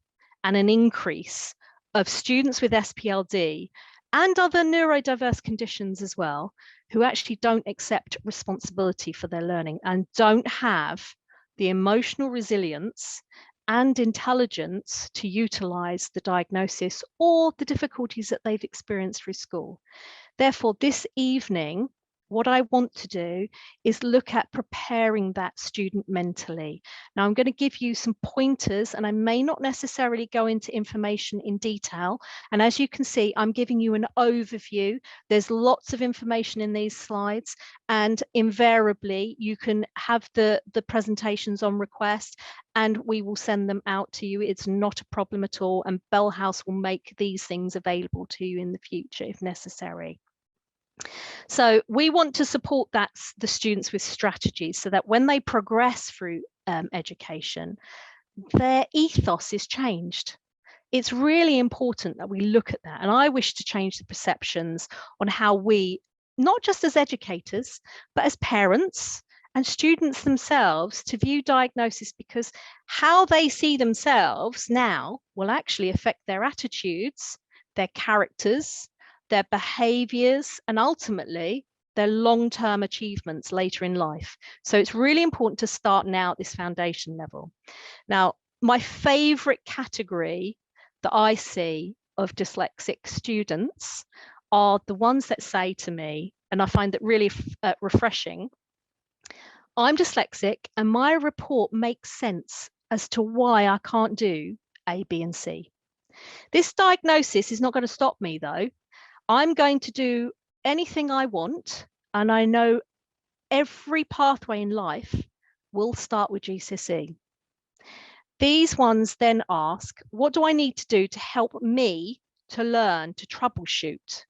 and an increase of students with SPLD and other neurodiverse conditions as well, who actually don't accept responsibility for their learning and don't have the emotional resilience and intelligence to utilize the diagnosis or the difficulties that they've experienced through school. Therefore, this evening, what I want to do is look at preparing that student mentally. Now, I'm going to give you some pointers, and I may not necessarily go into information in detail. And as you can see, I'm giving you an overview. There's lots of information in these slides, and invariably you can have the presentations on request, and we will send them out to you. It's not a problem at all, and Bell House will make these things available to you in the future if necessary. So we want to support the students with strategies so that when they progress through education, their ethos is changed. It's really important that we look at that. And I wish to change the perceptions on how we, not just as educators, but as parents and students themselves, to view diagnosis, because how they see themselves now will actually affect their attitudes, their characters, their behaviors, and ultimately their long-term achievements later in life. So it's really important to start now at this foundation level. Now, my favorite category that I see of dyslexic students are the ones that say to me, and I find that really refreshing, I'm dyslexic and my report makes sense as to why I can't do A, B, and C. This diagnosis is not going to stop me though. I'm going to do anything I want, and I know every pathway in life will start with GCSE. These ones then ask, what do I need to do to help me to learn to troubleshoot?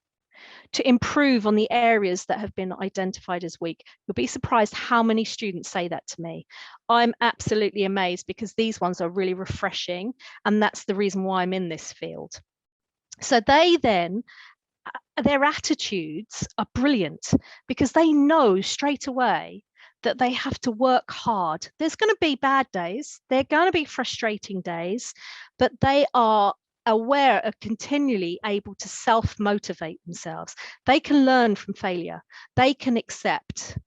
to improve on the areas that have been identified as weak. You'll be surprised how many students say that to me. I'm absolutely amazed because these ones are really refreshing, and that's the reason why I'm in this field. So they then, their attitudes are brilliant because they know straight away that they have to work hard. There's going to be bad days, they're going to be frustrating days, but they are aware of continually able to self-motivate themselves. They can learn from failure. They can accept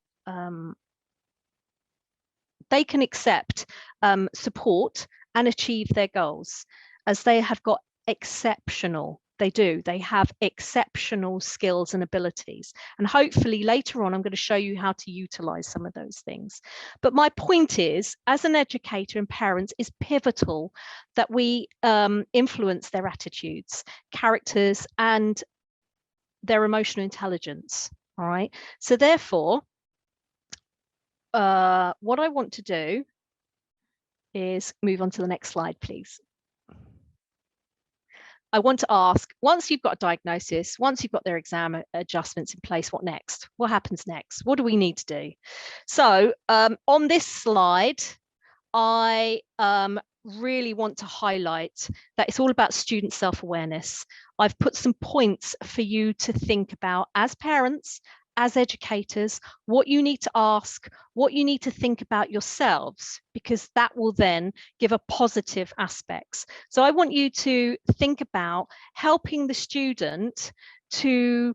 support and achieve their goals, as they have got exceptional, they have exceptional skills and abilities. And hopefully later on, I'm going to show you how to utilize some of those things. But my point is, as an educator and parents, is pivotal that we influence their attitudes, characters, and their emotional intelligence. All right. So therefore, what I want to do is move on to the next slide, please. I want to ask, once you've got a diagnosis, once you've got their exam adjustments in place, what next? What happens next? What do we need to do? So on this slide, I really want to highlight that it's all about student self-awareness. I've put some points for you to think about as parents, as educators, what you need to ask, what you need to think about yourselves, because that will then give a positive aspects. So I want you to think about helping the student to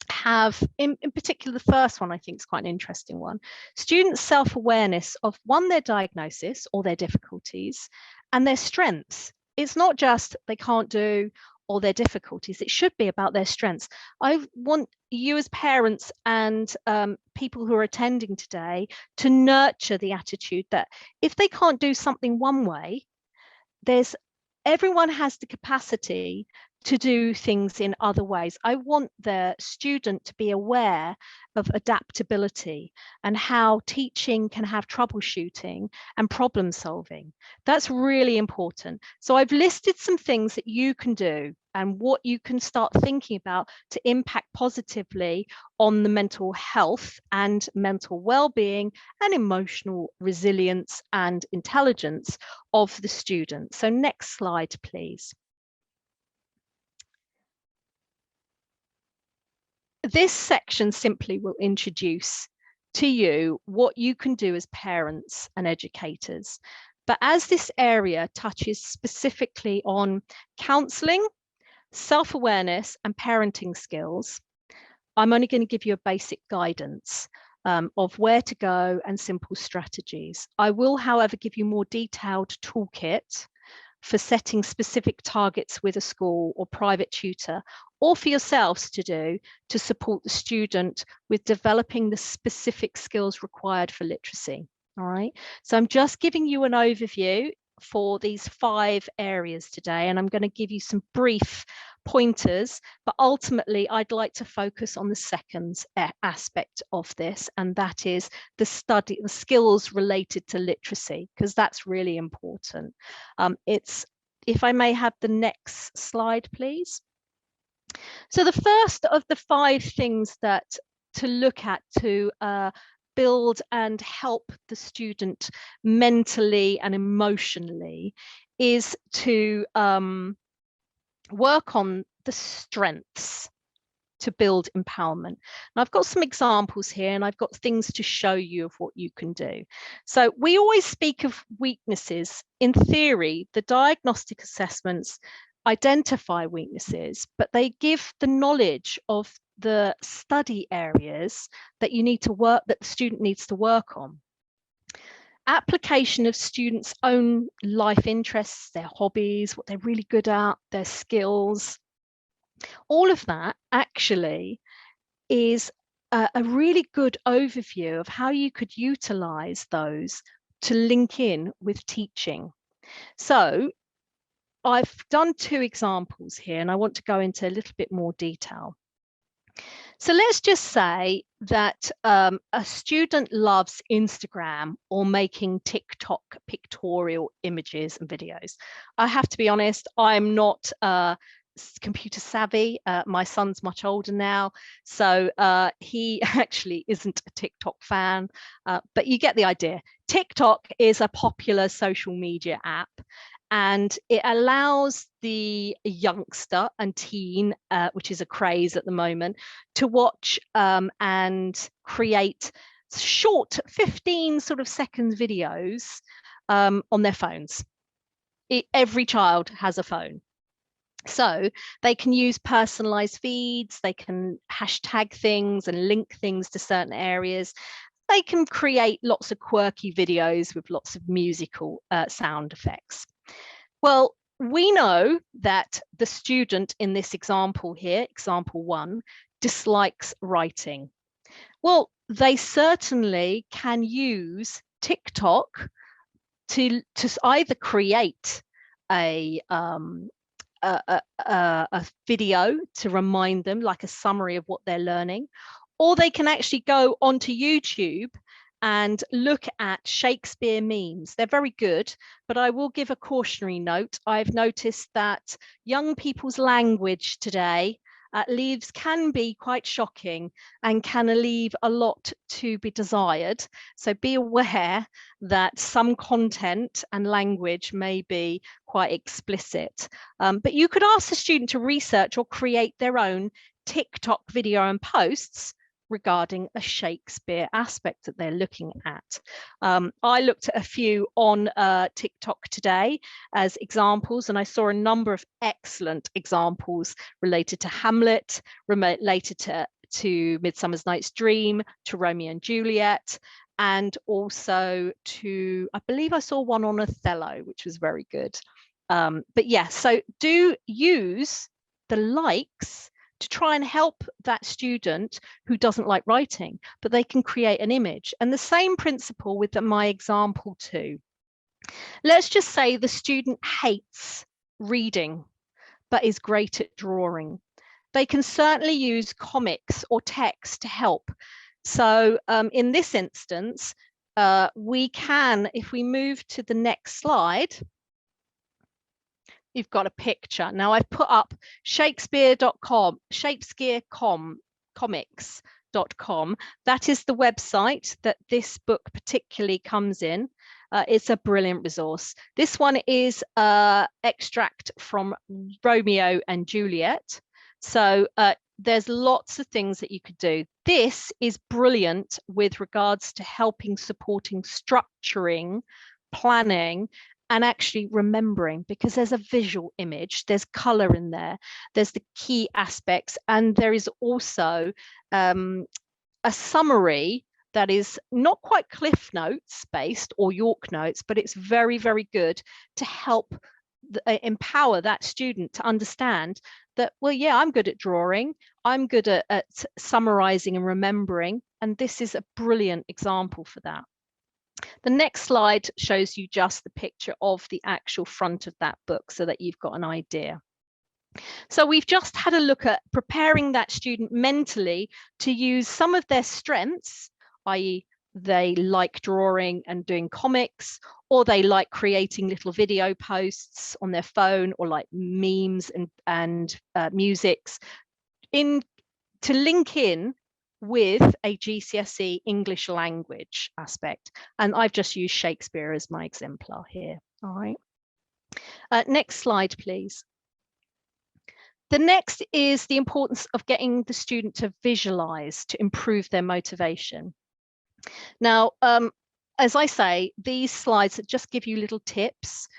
have, in particular, the first one I think is quite an interesting one, students' self-awareness of their diagnosis or their difficulties and their strengths. It's not just they can't do or their difficulties, it should be about their strengths. I want you as parents and people who are attending today to nurture the attitude that if they can't do something one way, everyone has the capacity to do things in other ways. I want the student to be aware of adaptability and how teaching can have troubleshooting and problem solving. That's really important. So I've listed some things that you can do and what you can start thinking about to impact positively on the mental health and mental well-being and emotional resilience and intelligence of the student. So next slide, please. This section simply will introduce to you what you can do as parents and educators. But as this area touches specifically on counselling, self-awareness and parenting skills, I'm only going to give you a basic guidance of where to go and simple strategies. I will, however, give you more detailed toolkit for setting specific targets with a school or private tutor, or for yourselves to do to support the student with developing the specific skills required for literacy. All right, so I'm just giving you an overview for these 5 areas today, and I'm going to give you some brief pointers, but ultimately I'd like to focus on the second aspect of this, and that is the skills related to literacy, because that's really important. If I may have the next slide, please. So the first of the 5 things that to look at to build and help the student mentally and emotionally is to work on the strengths to build empowerment. And I've got some examples here, and I've got things to show you of what you can do. So we always speak of weaknesses. In theory, the diagnostic assessments identify weaknesses, but they give the knowledge of the study areas that you need to work, that the student needs to work on. Application of students' own life interests, their hobbies, what they're really good at, their skills, all of that actually is a really good overview of how you could utilize those to link in with teaching. So I've done 2 examples here, and I want to go into a little bit more detail. So let's just say that a student loves Instagram or making TikTok pictorial images and videos. I have to be honest, I'm not computer savvy. My son's much older now, so he actually isn't a TikTok fan, but you get the idea. TikTok is a popular social media app, and it allows the youngster and teen, which is a craze at the moment, to watch and create short 15 sort of second videos on their phones. Every child has a phone. So they can use personalized feeds, they can hashtag things and link things to certain areas. They can create lots of quirky videos with lots of musical sound effects. Well, we know that the student in this example here, example 1, dislikes writing. Well, they certainly can use TikTok to either create a video to remind them, like a summary of what they're learning, or they can actually go onto YouTube and look at Shakespeare memes. They're very good, but I will give a cautionary note. I've noticed that young people's language today can be quite shocking and can leave a lot to be desired. So be aware that some content and language may be quite explicit. But you could ask the student to research or create their own TikTok video and posts regarding a Shakespeare aspect that they're looking at. I looked at a few on TikTok today as examples, and I saw a number of excellent examples related to Hamlet, related to Midsummer Night's Dream, to Romeo and Juliet, and also to, I believe I saw one on Othello, which was very good. But yeah, so do use the likes to try and help that student who doesn't like writing, but they can create an image. And the same principle with my example 2. Let's just say the student hates reading, but is great at drawing. They can certainly use comics or text to help. So in this instance, we can, if we move to the next slide, you've got a picture. Now I've put up Shakespeare.com, Comics.com. That is the website that this book particularly comes in. It's a brilliant resource. This one is extract from Romeo and Juliet. So there's lots of things that you could do. This is brilliant with regards to helping, supporting, structuring, planning, and actually remembering, because there's a visual image, there's color in there, there's the key aspects, and there is also a summary that is not quite Cliff Notes based or York Notes, but it's very, very good to help empower that student to understand that, well, yeah, I'm good at drawing, I'm good at summarizing and remembering, and this is a brilliant example for that. The next slide shows you just the picture of the actual front of that book so that you've got an idea. So we've just had a look at preparing that student mentally to use some of their strengths, i.e. they like drawing and doing comics, or they like creating little video posts on their phone, or like memes and musics, to link in with a GCSE English language aspect. And I've just used Shakespeare as my exemplar here. All right. Next slide, please. The next is the importance of getting the student to visualize to improve their motivation. Now, as I say, these slides just give you little tips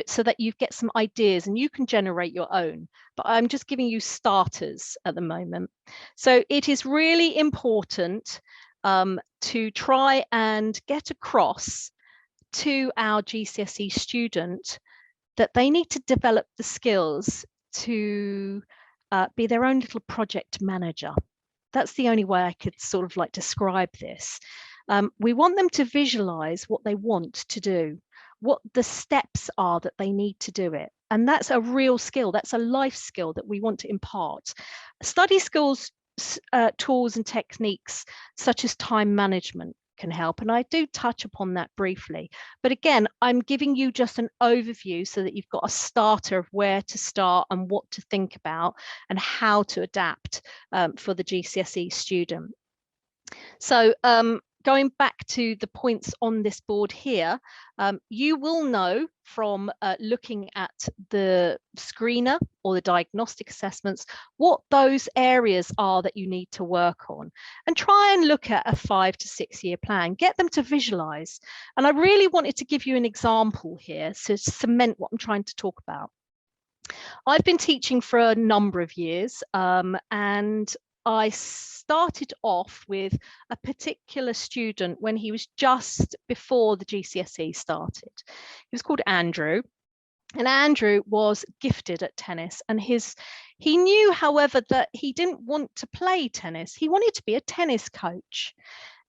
so that you get some ideas and you can generate your own, but I'm just giving you starters at the moment. So it is really important to try and get across to our GCSE student that they need to develop the skills to be their own little project manager. That's the only way I could sort of like describe this. We want them to visualize what they want to do, what the steps are that they need to do it. And that's a real skill. That's a life skill that we want to impart. Study skills, tools and techniques such as time management, can help. And I do touch upon that briefly. But again, I'm giving you just an overview so that you've got a starter of where to start and what to think about and how to adapt for the GCSE student. So going back to the points on this board here, you will know from looking at the screener or the diagnostic assessments what those areas are that you need to work on, and try and look at a 5 to 6 year plan, get them to visualize. And I really wanted to give you an example here to cement what I'm trying to talk about. I've been teaching for a number of years, and I started off with a particular student when he was just before the GCSE started. He was called Andrew, and Andrew was gifted at tennis, and he knew, however, that he didn't want to play tennis. He wanted to be a tennis coach.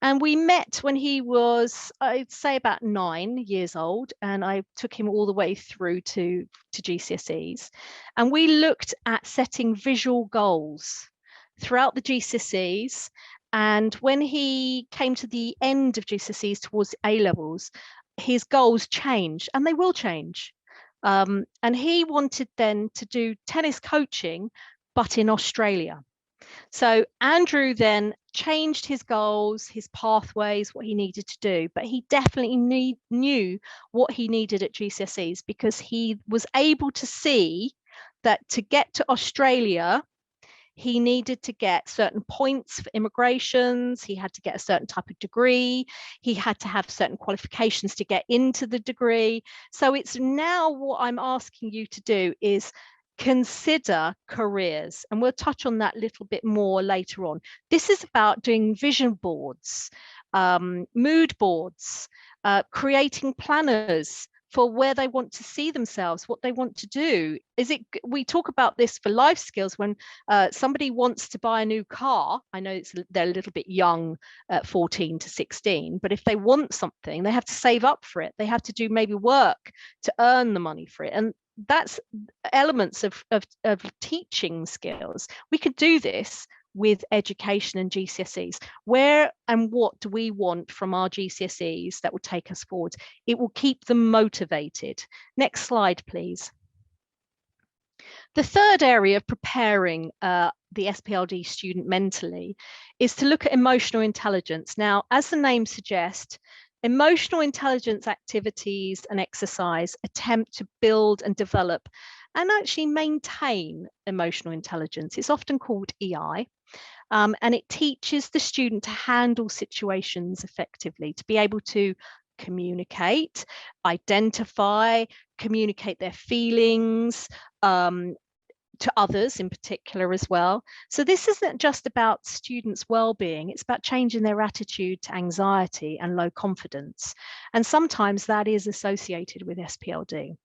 And we met when he was, I'd say, about 9 years old, and I took him all the way through to GCSEs. And we looked at setting visual goals throughout the GCSEs. And when he came to the end of GCSEs towards A-levels, his goals changed, and they will change. And he wanted then to do tennis coaching, but in Australia. So Andrew then changed his goals, his pathways, what he needed to do, but he definitely knew what he needed at GCSEs, because he was able to see that to get to Australia, he needed to get certain points for immigrations, he had to get a certain type of degree, he had to have certain qualifications to get into the degree. So it's now what I'm asking you to do is consider careers, and we'll touch on that a little bit more later on. This is about doing vision boards, mood boards, creating planners for where they want to see themselves, what they want to do. We talk about this for life skills when somebody wants to buy a new car. I know they're a little bit young at 14 to 16, but if they want something, they have to save up for it. They have to do maybe work to earn the money for it. And that's elements of teaching skills. We could do this with education and GCSEs. Where and what do we want from our GCSEs that will take us forward? It will keep them motivated. Next slide, please. The third area of preparing the SPLD student mentally is to look at emotional intelligence. Now, as the name suggests, emotional intelligence activities and exercise attempt to build and develop and actually maintain emotional intelligence. It's often called EI, and it teaches the student to handle situations effectively, to be able to communicate, identify, communicate their feelings, to others in particular as well. So this isn't just about students' well-being, it's about changing their attitude to anxiety and low confidence. And sometimes that is associated with SPLD.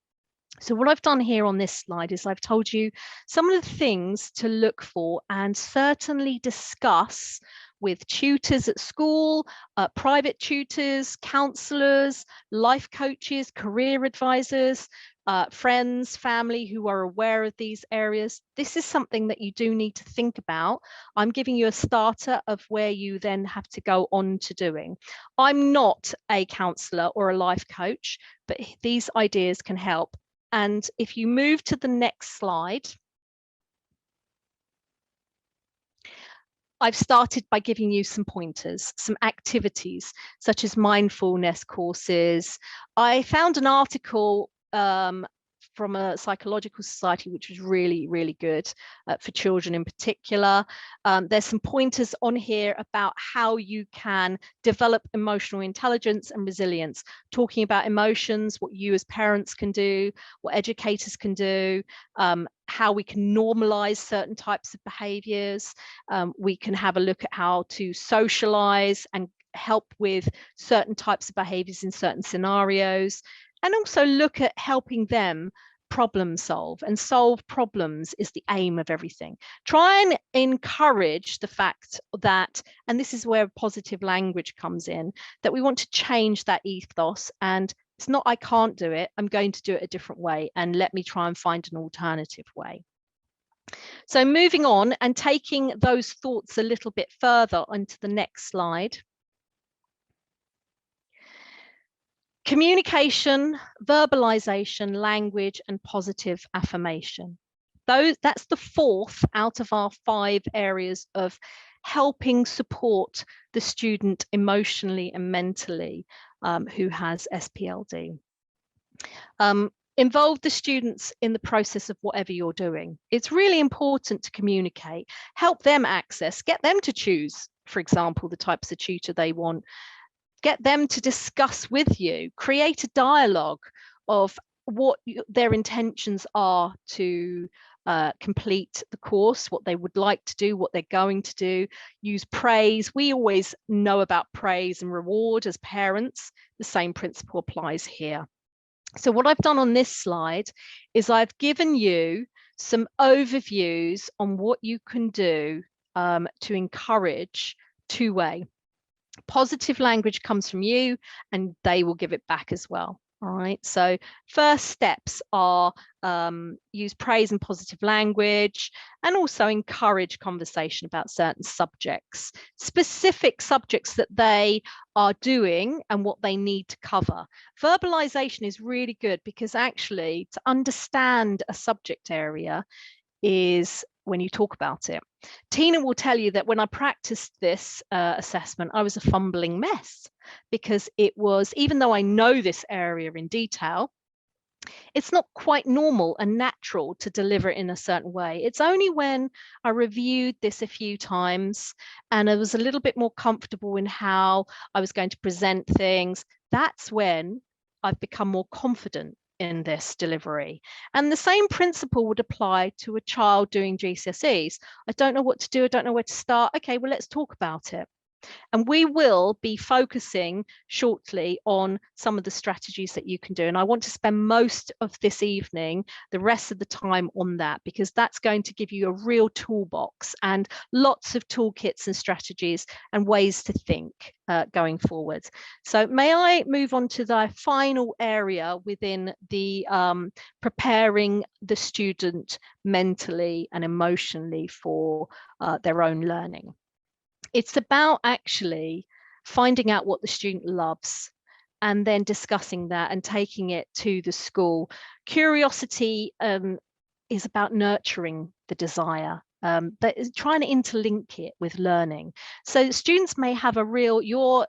So what I've done here on this slide is I've told you some of the things to look for and certainly discuss with tutors at school, private tutors, counsellors, life coaches, career advisors, friends, family who are aware of these areas. This is something that you do need to think about. I'm giving you a starter of where you then have to go on to doing. I'm not a counsellor or a life coach, but these ideas can help. And if you move to the next slide, I've started by giving you some pointers, some activities, such as mindfulness courses. I found an article from a psychological society, which was really, really good for children in particular. There's some pointers on here about how you can develop emotional intelligence and resilience, talking about emotions, what you as parents can do, what educators can do, how we can normalize certain types of behaviors. We can have a look at how to socialize and help with certain types of behaviors in certain scenarios, and also look at helping them problem solve, and solve problems is the aim of everything. Try and encourage the fact that, and this is where positive language comes in, that we want to change that ethos, and it's not I can't do it, I'm going to do it a different way, and let me try and find an alternative way. So moving on and taking those thoughts a little bit further onto the next slide. Communication, verbalization, language, and positive affirmation. That's the 4th out of our 5 areas of helping support the student emotionally and mentally who has SPLD. Involve the students in the process of whatever you're doing. It's really important to communicate, help them access, get them to choose, for example, the types of tutor they want, get them to discuss with you, create a dialogue of what their intentions are to complete the course, what they would like to do, what they're going to do. Use praise. We always know about praise and reward as parents. The same principle applies here. So what I've done on this slide is I've given you some overviews on what you can do to encourage two-way. Positive language comes from you and they will give it back as well. All right, so first steps are use praise and positive language, and also encourage conversation about certain subjects, specific subjects that they are doing and what they need to cover. Verbalization is really good because actually to understand a subject area is when you talk about it. Tina will tell you that when I practiced this assessment, I was a fumbling mess because it was, even though I know this area in detail, it's not quite normal and natural to deliver it in a certain way. It's only when I reviewed this a few times and I was a little bit more comfortable in how I was going to present things, that's when I've become more confident in this delivery. And the same principle would apply to a child doing GCSEs. I don't know what to do, I don't know where to start. Okay, well, let's talk about it. And we will be focusing shortly on some of the strategies that you can do. And I want to spend most of this evening, the rest of the time on that, because that's going to give you a real toolbox and lots of toolkits and strategies and ways to think going forward. So may I move on to the final area within the preparing the student mentally and emotionally for their own learning. It's about actually finding out what the student loves and then discussing that and taking it to the school. Curiosity is about nurturing the desire, but trying to interlink it with learning. So students may have a real, your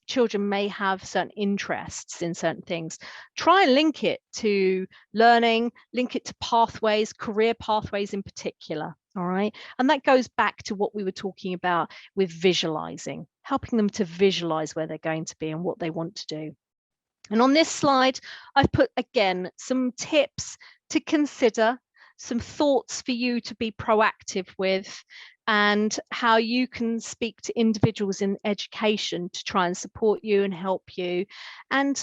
children may have certain interests in certain things. Try and link it to learning, link it to pathways, career pathways in particular. All right. And that goes back to what we were talking about with visualizing, helping them to visualize where they're going to be and what they want to do. And on this slide, I've put, again, some tips to consider, some thoughts for you to be proactive with, and how you can speak to individuals in education to try and support you and help you. And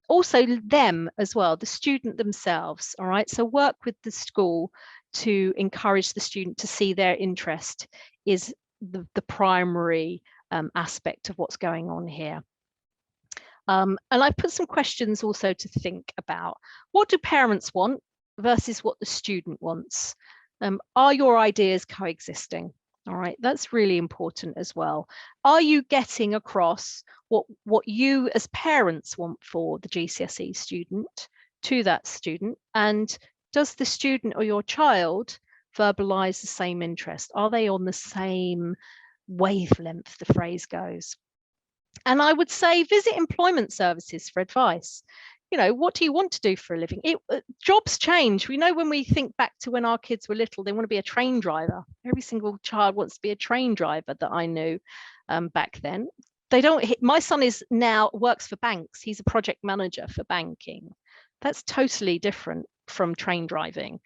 also them as well, the student themselves. All right. So work with the school to encourage the student to see their interest is the primary aspect of what's going on here. And I put some questions also to think about. What do parents want versus what the student wants? Are your ideas coexisting? All right, that's really important as well. Are you getting across what you as parents want for the GCSE student to that student? And does the student or your child verbalize the same interest? Are they on the same wavelength, the phrase goes? And I would say visit employment services for advice. You know, what do you want to do for a living? Jobs change. We know when we think back to when our kids were little, they want to be a train driver. Every single child wants to be a train driver that I knew back then. They don't. My son is now works for banks. He's a project manager for banking. That's totally different from train driving.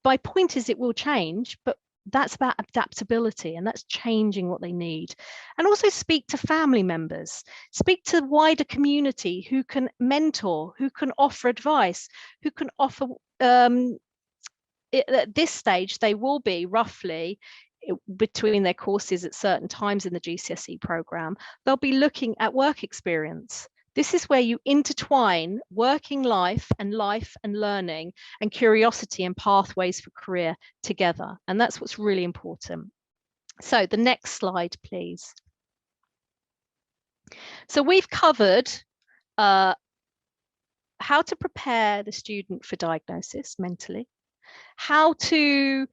My point is it will change, but that's about adaptability, and that's changing what they need. And also speak to family members, speak to the wider community who can mentor, who can offer advice, who can offer, at this stage, they will be roughly between their courses at certain times in the GCSE program, they'll be looking at work experience. This is where you intertwine working life and learning and curiosity and pathways for career together. And that's what's really important. So the next slide, please. So we've covered how to prepare the student for diagnosis mentally, how to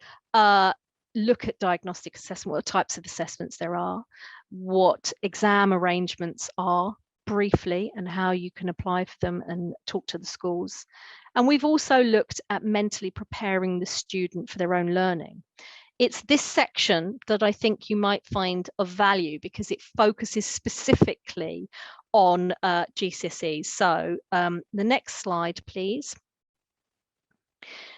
look at diagnostic assessment, what types of assessments there are, what exam arrangements are briefly, and how you can apply for them and talk to the schools. And we've also looked at mentally preparing the student for their own learning. It's this section that I think you might find of value because it focuses specifically on GCSEs. So the next slide, please.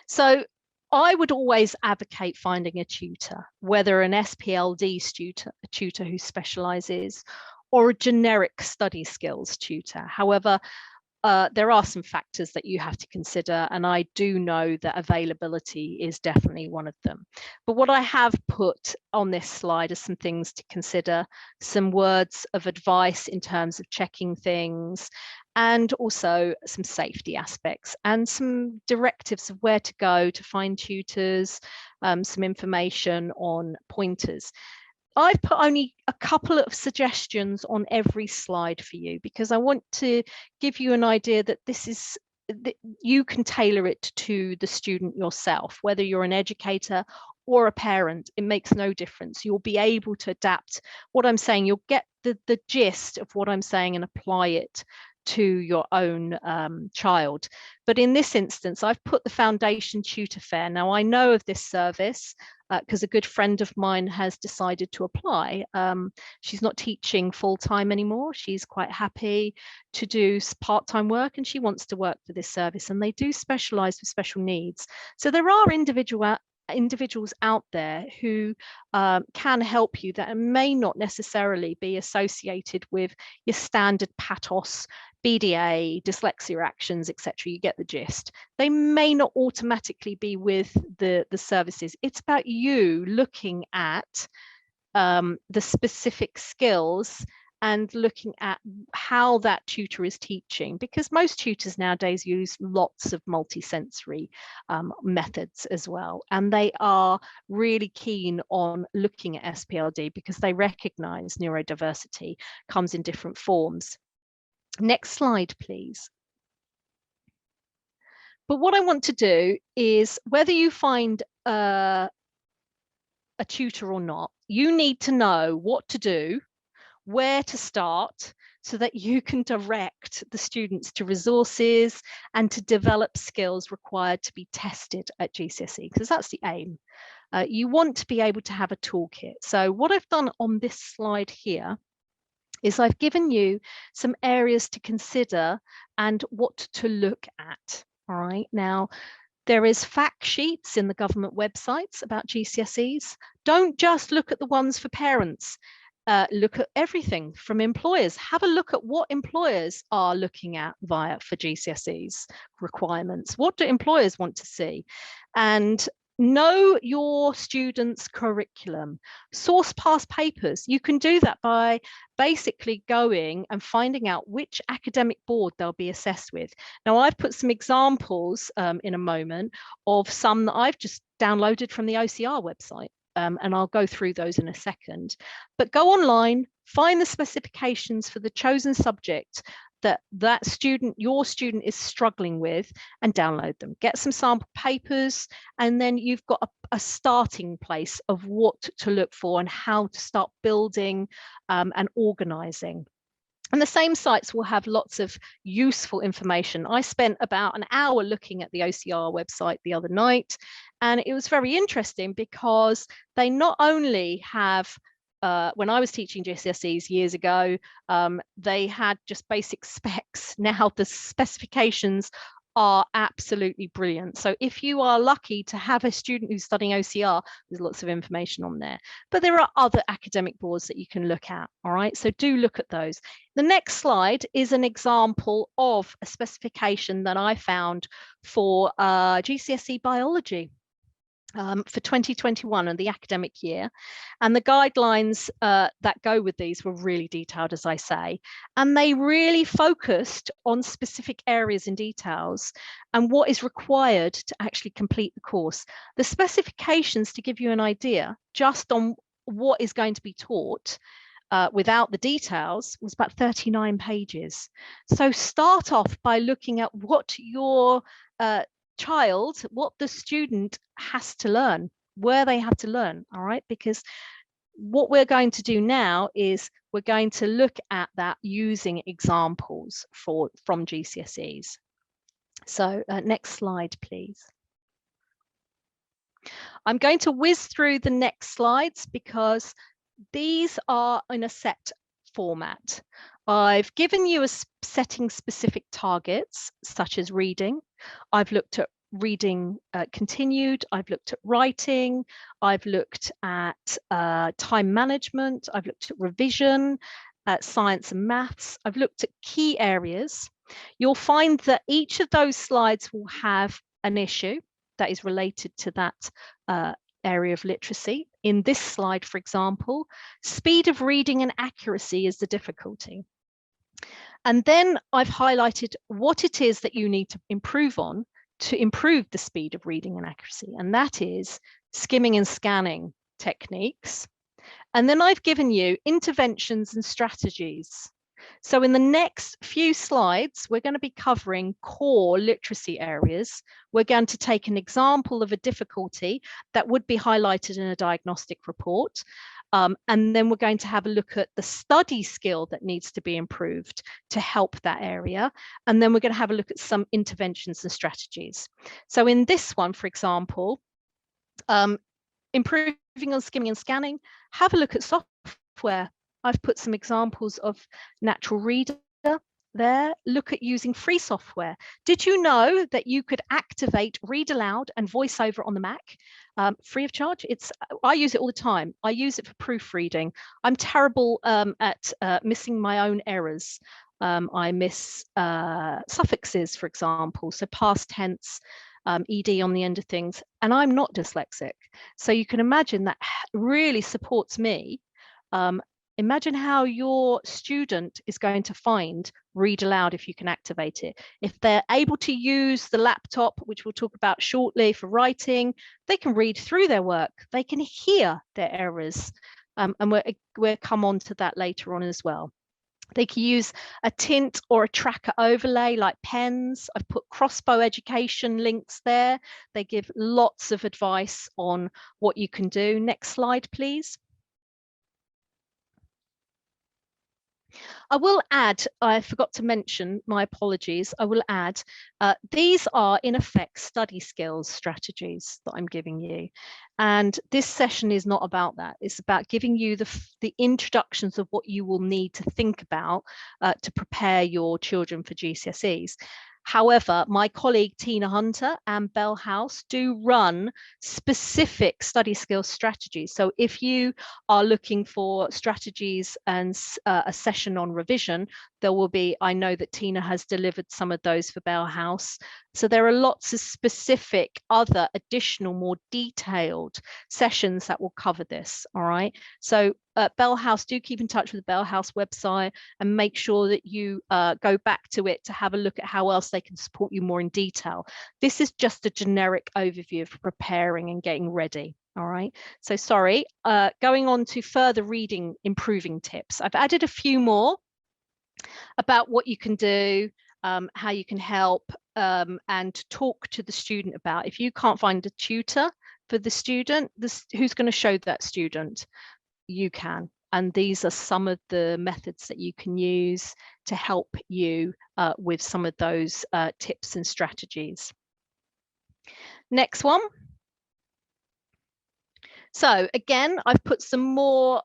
So I would always advocate finding a tutor, whether an SPLD a tutor who specialises, or a generic study skills tutor. However, there are some factors that you have to consider, and I do know that availability is definitely one of them. But what I have put on this slide are some things to consider, some words of advice in terms of checking things, and also some safety aspects and some directives of where to go to find tutors, some information on pointers. I've put only a couple of suggestions on every slide for you because I want to give you an idea that you can tailor it to the student yourself, whether you're an educator or a parent. It makes no difference. You'll be able to adapt what I'm saying. You'll get the gist of what I'm saying and apply it to your own child. But in this instance, I've put the Foundation Tutor Fair. Now, I know of this service because a good friend of mine has decided to apply. She's not teaching full-time anymore. She's quite happy to do part-time work, and she wants to work for this service, and they do specialise with special needs. So there are individuals out there who can help you that may not necessarily be associated with your standard PATOS, BDA, dyslexia actions, etc. You get the gist. They may not automatically be with the services. It's about you looking at the specific skills and looking at how that tutor is teaching, because most tutors nowadays use lots of multisensory methods as well, and they are really keen on looking at SPLD because they recognize neurodiversity comes in different forms. Next slide, please. But what I want to do is, whether you find a tutor or not, you need to know what to do, where to start, so that you can direct the students to resources and to develop skills required to be tested at GCSE, because that's the aim. You want to be able to have a toolkit. So what I've done on this slide here is I've given you some areas to consider and what to look at. All right, now there is fact sheets in the government websites about GCSEs. Don't just look at the ones for parents. Look at everything from employers. Have a look at what employers are looking at for GCSEs requirements. What do employers want to see? And know your students' curriculum. Source past papers. You can do that by basically going and finding out which academic board they'll be assessed with. Now, I've put some examples in a moment of some that I've just downloaded from the OCR website. And I'll go through those in a second. But go online, find the specifications for the chosen subject that your student is struggling with, and download them. Get some sample papers, and then you've got a starting place of what to look for and how to start building and organizing. And the same sites will have lots of useful information. I spent about an hour looking at the OCR website the other night, and it was very interesting because they not only have, when I was teaching GCSEs years ago, they had just basic specs. Now the specifications are absolutely brilliant. So if you are lucky to have a student who's studying OCR, there's lots of information on there. But there are other academic boards that you can look at, all right? So do look at those. The next slide is an example of a specification that I found for GCSE biology. For 2021 and the academic year, and the guidelines that go with these were really detailed, as I say, and they really focused on specific areas and details and what is required to actually complete the course. The specifications, to give you an idea just on what is going to be taught, without the details was about 39 pages. So start off by looking at what your child, what the student has to learn, where they have to learn, all right? Because what we're going to do now is we're going to look at that using examples from GCSEs. So next slide, please. I'm going to whiz through the next slides because these are in a set format. I've given you setting specific targets, such as reading. I've looked at reading continued, I've looked at writing, I've looked at time management, I've looked at revision, science and maths, I've looked at key areas. You'll find that each of those slides will have an issue that is related to that area of literacy. In this slide, for example, speed of reading and accuracy is the difficulty. And then I've highlighted what it is that you need to improve on to improve the speed of reading and accuracy, and that is skimming and scanning techniques. And then I've given you interventions and strategies. So in the next few slides, we're going to be covering core literacy areas. We're going to take an example of a difficulty that would be highlighted in a diagnostic report. And then we're going to have a look at the study skill that needs to be improved to help that area. And then we're going to have a look at some interventions and strategies. So in this one, for example, improving on skimming and scanning, have a look at software. I've put some examples of Natural Reader there. Look at using free software. Did you know that you could activate Read Aloud and VoiceOver on the Mac free of charge? I use it all the time. I use it for proofreading. I'm terrible at missing my own errors. I miss suffixes, for example, so past tense, ed on the end of things, and I'm not dyslexic. So you can imagine that really supports me. Imagine how your student is going to find Read Aloud if you can activate it. If they're able to use the laptop, which we'll talk about shortly, for writing, they can read through their work. They can hear their errors. And we'll come on to that later on as well. They can use a tint or a tracker overlay like pens. I've put Crossbow Education links there. They give lots of advice on what you can do. Next slide, please. I will add, I forgot to mention, my apologies, I will add, these are in effect study skills strategies that I'm giving you. And this session is not about that. It's about giving you the introductions of what you will need to think about to prepare your children for GCSEs. However, my colleague Tina Hunter and Bell House do run specific study skills strategies. So if you are looking for strategies and a session on revision, there will be, I know that Tina has delivered some of those for Bell House. So there are lots of specific other additional, more detailed sessions that will cover this, all right? So Bell House, do keep in touch with the Bell House website and make sure that you go back to it to have a look at how else they can support you more in detail. This is just a generic overview of preparing and getting ready. All right, so sorry, going on to further reading improving tips. I've added a few more about what you can do, how you can help, and talk to the student about. If you can't find a tutor for the student, who's going to show that student? You can. And these are some of the methods that you can use to help you with some of those tips and strategies. Next one. So again, I've put some more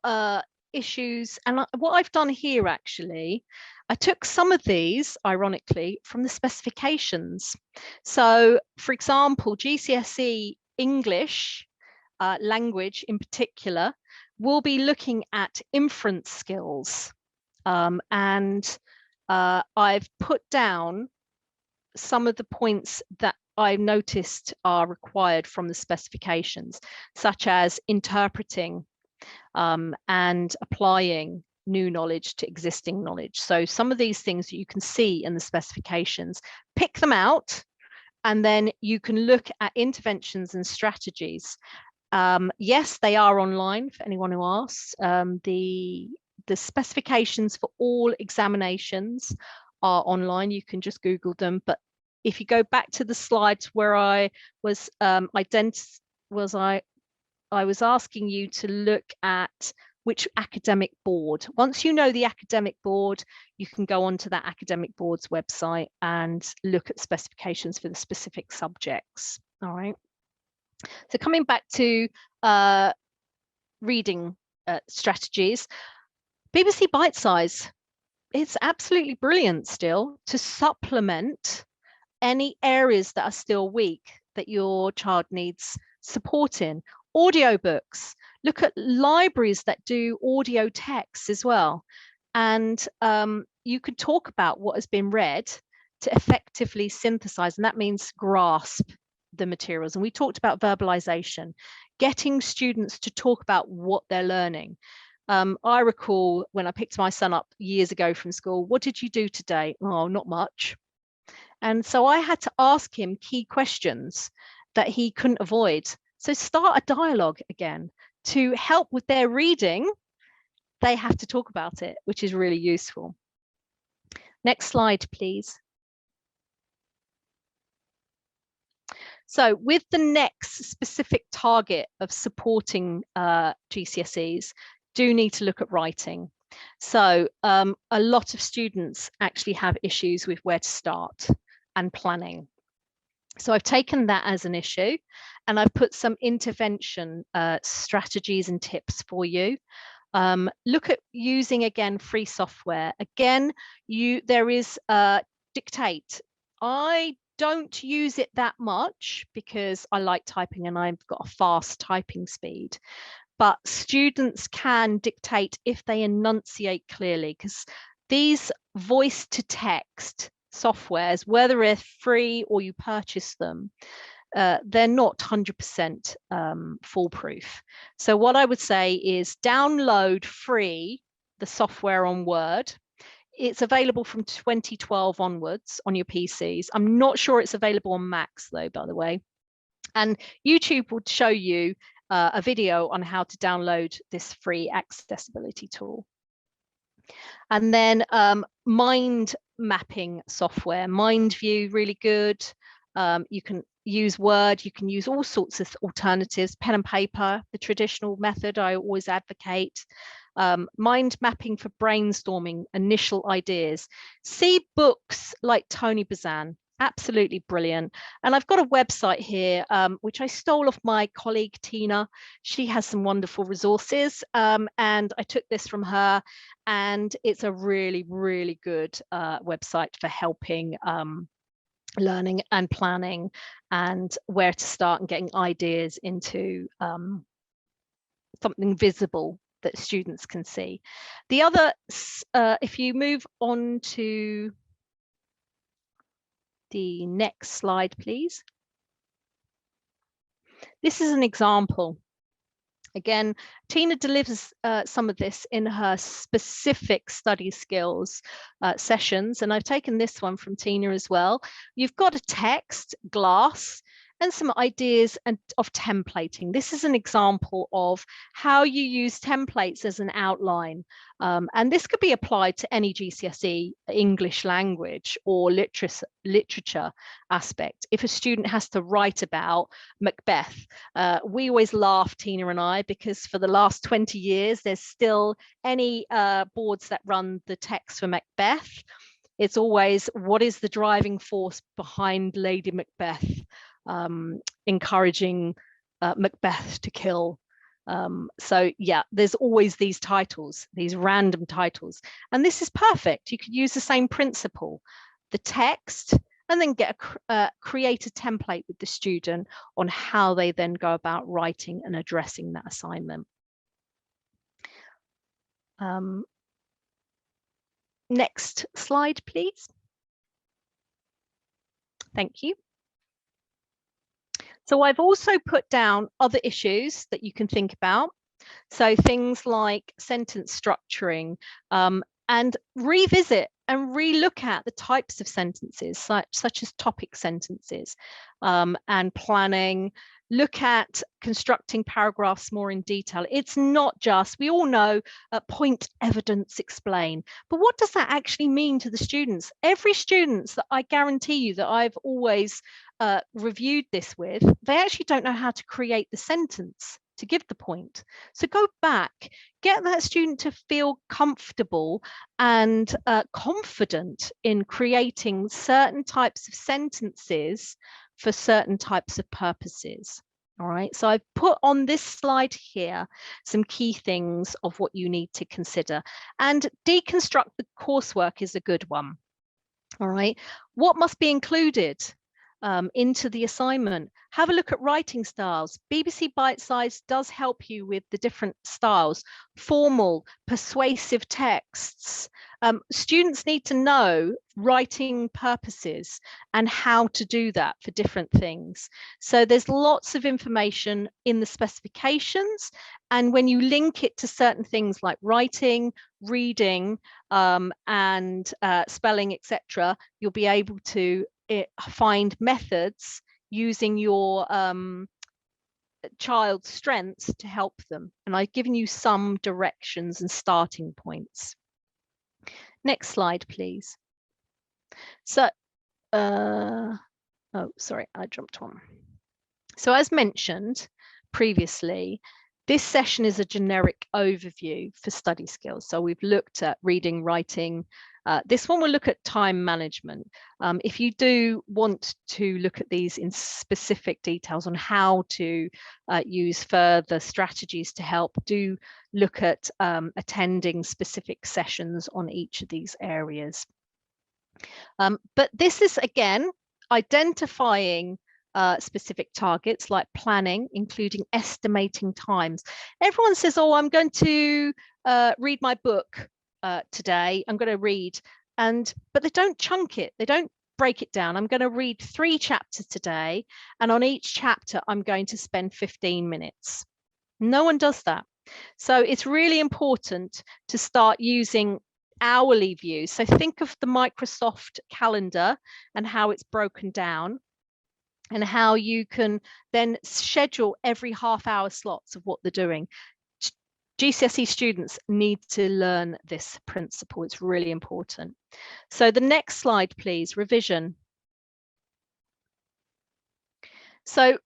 issues, and what I've done here actually, I took some of these, ironically, from the specifications. So for example, GCSE English language in particular will be looking at inference skills, and I've put down some of the points that I noticed are required from the specifications, such as interpreting and applying new knowledge to existing knowledge. So some of these things that you can see in the specifications, pick them out, and then you can look at interventions and strategies. Yes, they are online for anyone who asks. the specifications for all examinations are online. You can just Google them. But if you go back to the slides where I was I was asking you to look at which academic board. Once you know the academic board, you can go onto that academic board's website and look at specifications for the specific subjects. All right. So coming back to reading strategies, BBC Bite Size, it's absolutely brilliant still to supplement any areas that are still weak that your child needs support in. Audiobooks, look at libraries that do audio text as well. And you could talk about what has been read to effectively synthesize, and that means grasp the materials. And we talked about verbalization, getting students to talk about what they're learning. I recall when I picked my son up years ago from school, what did you do today? Oh, not much. And so I had to ask him key questions that he couldn't avoid. So start a dialogue again. To help with their reading, they have to talk about it, which is really useful. Next slide, please. So with the next specific target of supporting GCSEs, do need to look at writing. So a lot of students actually have issues with where to start and planning. So I've taken that as an issue and I've put some intervention strategies and tips for you. Look at using, again, free software. Again, there is Dictate. I don't use it that much because I like typing and I've got a fast typing speed. But students can dictate if they enunciate clearly, because these voice to text softwares, whether they're free or you purchase them, they're not 100% foolproof. So what I would say is download free the software on Word. It's available from 2012 onwards on your PCs. I'm not sure it's available on Macs though, by the way. And YouTube will show you a video on how to download this free accessibility tool. And then mind mapping software, MindView, really good. You can use Word, you can use all sorts of alternatives, pen and paper, the traditional method I always advocate. Mind mapping for brainstorming initial ideas. See books like Tony Bazan, absolutely brilliant. And I've got a website here, which I stole off my colleague, Tina. She has some wonderful resources, and I took this from her, and it's a really, really good website for helping learning and planning and where to start and getting ideas into something visible that students can see. The other, if you move on to the next slide, please. This is an example. Again, Tina delivers some of this in her specific study skills sessions, and I've taken this one from Tina as well. You've got a text, glass, and some ideas of templating. This is an example of how you use templates as an outline. And this could be applied to any GCSE English language or literature aspect. If a student has to write about Macbeth, we always laugh, Tina and I, because for the last 20 years, there's still any boards that run the text for Macbeth. It's always, what is the driving force behind Lady Macbeth? Encouraging Macbeth to kill. So yeah, there's always these titles, these random titles, and this is perfect. You could use the same principle, the text, and then create a template with the student on how they then go about writing and addressing that assignment. Next slide, please. Thank you. So I've also put down other issues that you can think about. So things like sentence structuring, and revisit and relook at the types of sentences, such as topic sentences, and planning. look at constructing paragraphs more in detail. It's not just, we all know, point, evidence, explain. But what does that actually mean to the students? Every student that I guarantee you that I've always reviewed this with, they actually don't know how to create the sentence to give the point. So go back, get that student to feel comfortable and confident in creating certain types of sentences for certain types of purposes. All right, so I've put on this slide here some key things of what you need to consider, and deconstruct the coursework is a good one. All right, what must be included into the assignment? Have a look at writing styles. BBC Bite Size does help you with the different styles, formal, persuasive texts. Students need to know writing purposes and how to do that for different things. So there's lots of information in the specifications, and when you link it to certain things like writing, reading, and spelling, etc., you'll be able to find methods using your child's strengths to help them. And I've given you some directions and starting points. Next slide, please. So, oh, sorry, I jumped on. So as mentioned previously, this session is a generic overview for study skills. So we've looked at reading, writing. This one will look at time management. If you do want to look at these in specific details on how to use further strategies to help, do look at attending specific sessions on each of these areas. But this is, again, identifying specific targets like planning, including estimating times. Everyone says, oh, I'm going to read my book today, I'm going to read, but they don't chunk it, they don't break it down. I'm going to read 3 chapters today, and on each chapter I'm going to spend 15 minutes. No one does that. So it's really important to start using hourly views. So think of the Microsoft calendar and how it's broken down, and how you can then schedule every half-hour slots of what they're doing. GCSE students need to learn this principle. It's really important. So the next slide, please, revision. So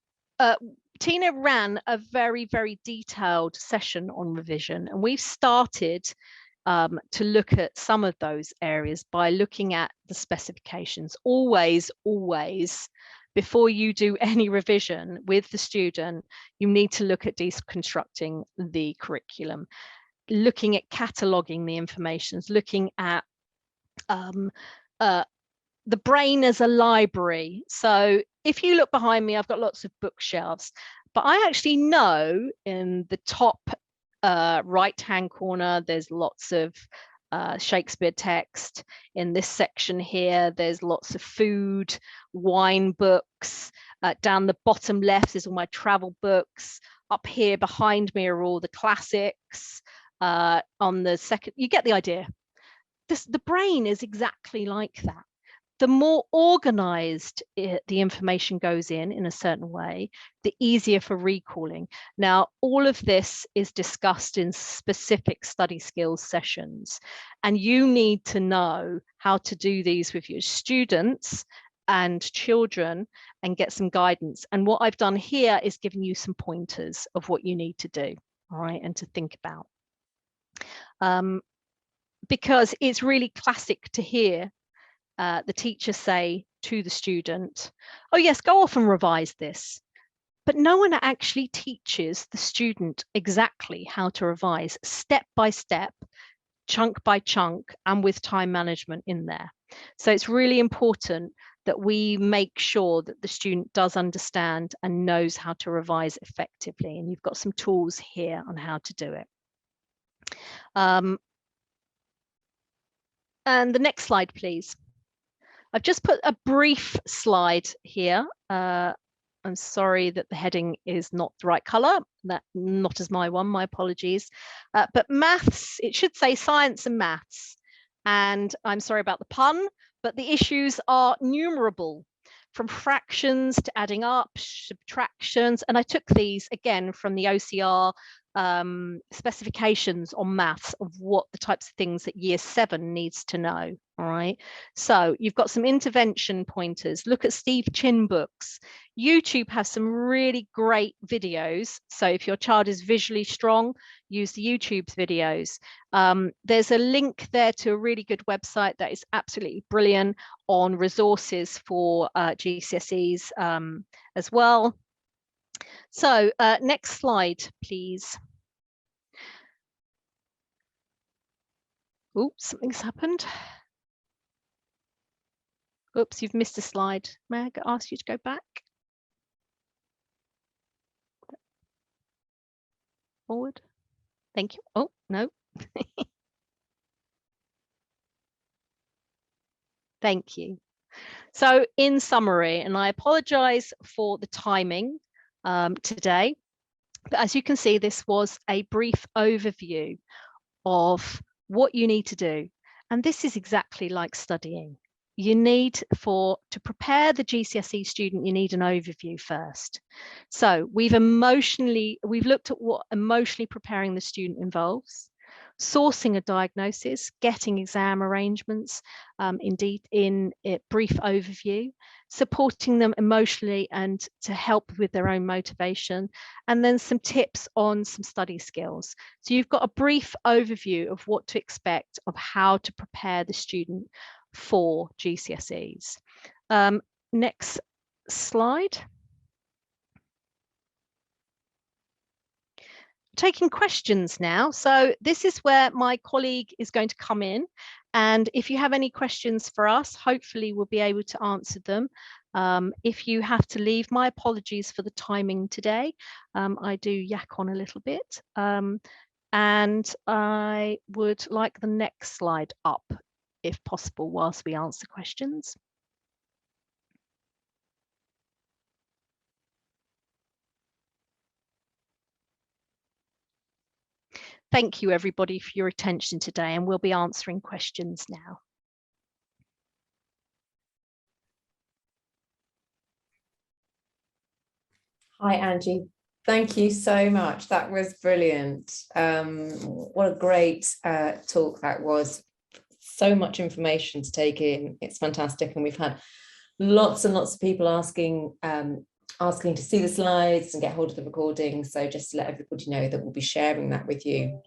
Tina ran a very, very detailed session on revision, and we've started to look at some of those areas by looking at the specifications. Always, before you do any revision with the student, you need to look at deconstructing the curriculum, looking at cataloging the information, looking at the brain as a library. So if you look behind me, I've got lots of bookshelves, but I actually know in the top right-hand corner, there's lots of Shakespeare text. In this section here, there's lots of food, wine books. Down the bottom left is all my travel books. Up here behind me are all the classics. On the second, you get the idea. The brain is exactly like that. The more organized the information goes in a certain way, the easier for recalling. Now, all of this is discussed in specific study skills sessions, and you need to know how to do these with your students and children and get some guidance. And what I've done here is giving you some pointers of what you need to do, all right, and to think about. Because it's really classic to hear the teacher say to the student, oh yes, go off and revise this. But no one actually teaches the student exactly how to revise step by step, chunk by chunk, and with time management in there. So it's really important that we make sure that the student does understand and knows how to revise effectively. And you've got some tools here on how to do it. And the next slide, please. I've just put a brief slide here. I'm sorry that the heading is not the right color. That not as my one, my apologies. But maths, it should say science and maths. And I'm sorry about the pun, but the issues are numerable. from fractions to adding up, subtractions, and I took these again from the OCR specifications on maths of what the types of things that year 7 needs to know. All right, so you've got some intervention pointers. Look at Steve Chin books. YouTube has some really great videos, so if your child is visually strong, use the YouTube's videos. There's a link there to a really good website that is absolutely brilliant on resources for GCSEs as well. So next slide, please. Oops, something's happened. Oops, you've missed a slide. May I ask you to go back? Forward. Thank you. Oh, no. Thank you. So in summary, and I apologize for the timing today, but as you can see, this was a brief overview of what you need to do. And this is exactly like studying. You need to prepare the GCSE student, you need an overview first. So we've looked at what emotionally preparing the student involves, sourcing a diagnosis, getting exam arrangements, indeed in a brief overview, supporting them emotionally and to help with their own motivation, and then some tips on some study skills. So you've got a brief overview of what to expect of how to prepare the student for GCSEs. Next slide. Taking questions now. So this is where my colleague is going to come in. And if you have any questions for us, hopefully we'll be able to answer them. If you have to leave, my apologies for the timing today. I do yak on a little bit. And I would like the next slide up, if possible, whilst we answer questions. Thank you, everybody, for your attention today, and we'll be answering questions now. Hi, Angie. Thank you so much. That was brilliant. What a great talk that was. So much information to take in. It's fantastic. And we've had lots and lots of people asking to see the slides and get hold of the recording. So just to let everybody know that we'll be sharing that with you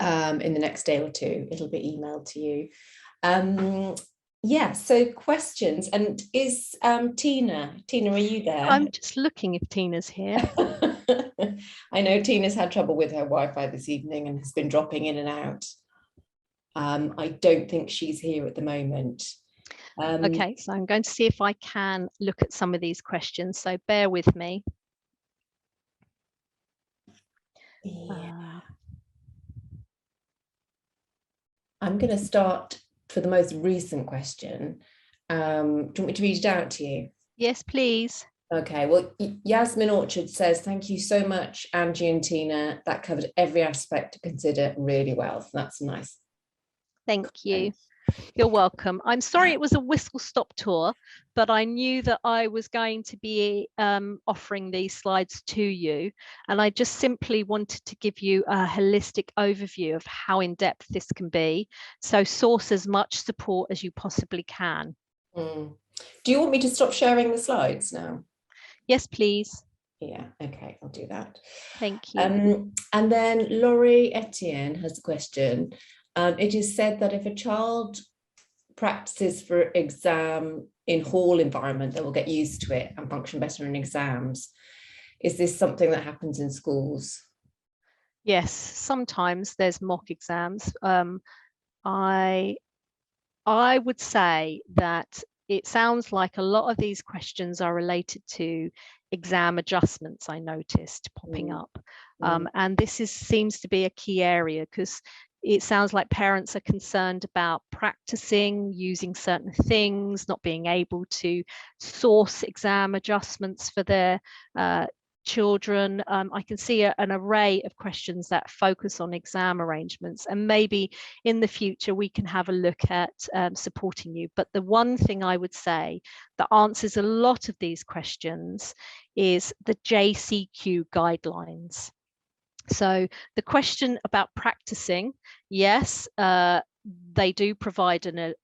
in the next day or two. It'll be emailed to you. Yeah, so questions. And is Tina, are you there? I'm just looking if Tina's here. I know Tina's had trouble with her Wi-Fi this evening and has been dropping in and out. I don't think she's here at the moment. Okay, so I'm going to see if I can look at some of these questions, so bear with me. Yeah. I'm going to start for the most recent question. Do you want me to read it out to you? Yes, please. Okay, well, Yasmin Orchard says, thank you so much, Angie and Tina. That covered every aspect to consider really well. So that's nice. Thank you. You're welcome. I'm sorry it was a whistle-stop tour, but I knew that I was going to be offering these slides to you, and I just simply wanted to give you a holistic overview of how in-depth this can be. So source as much support as you possibly can. Do you want me to stop sharing the slides now? Yes, please. Yeah, okay, I'll do that. Thank you. And then Laurie Etienne has a question. It is said that if a child practices for exam in hall environment, they will get used to it and function better in exams. Is this something that happens in schools? Yes, sometimes there's mock exams. I would say that it sounds like a lot of these questions are related to exam adjustments, I noticed popping up. And this seems to be a key area, because it sounds like parents are concerned about practicing, using certain things, not being able to source exam adjustments for their children. I can see an array of questions that focus on exam arrangements, and maybe in the future we can have a look at supporting you. But the one thing I would say that answers a lot of these questions is the JCQ guidelines. So the question about practicing, yes, they do provide a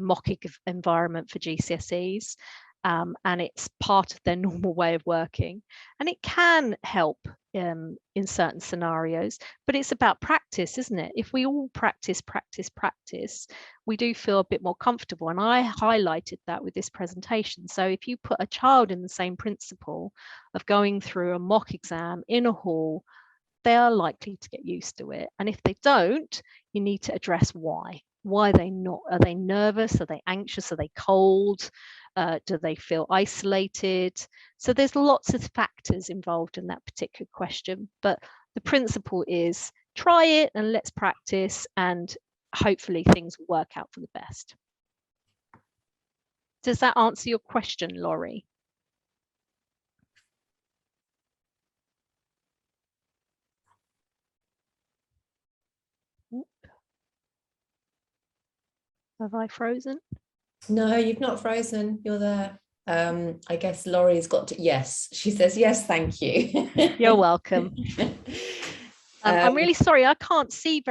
mock environment for GCSEs, and it's part of their normal way of working. And it can help in certain scenarios, but it's about practice, isn't it? If we all practice, we do feel a bit more comfortable. And I highlighted that with this presentation. So if you put a child in the same principle of going through a mock exam in a hall, they are likely to get used to it. And if they don't, you need to address why. Why are they not? Are they nervous? Are they anxious? Are they cold? Do they feel isolated? So there's lots of factors involved in that particular question. But the principle is try it and let's practice, and hopefully things will work out for the best. Does that answer your question, Laurie? Have I frozen? No, you've not frozen. You're there. I guess Laurie's got to, yes, she says yes, thank you. You're welcome. I'm really sorry, I can't see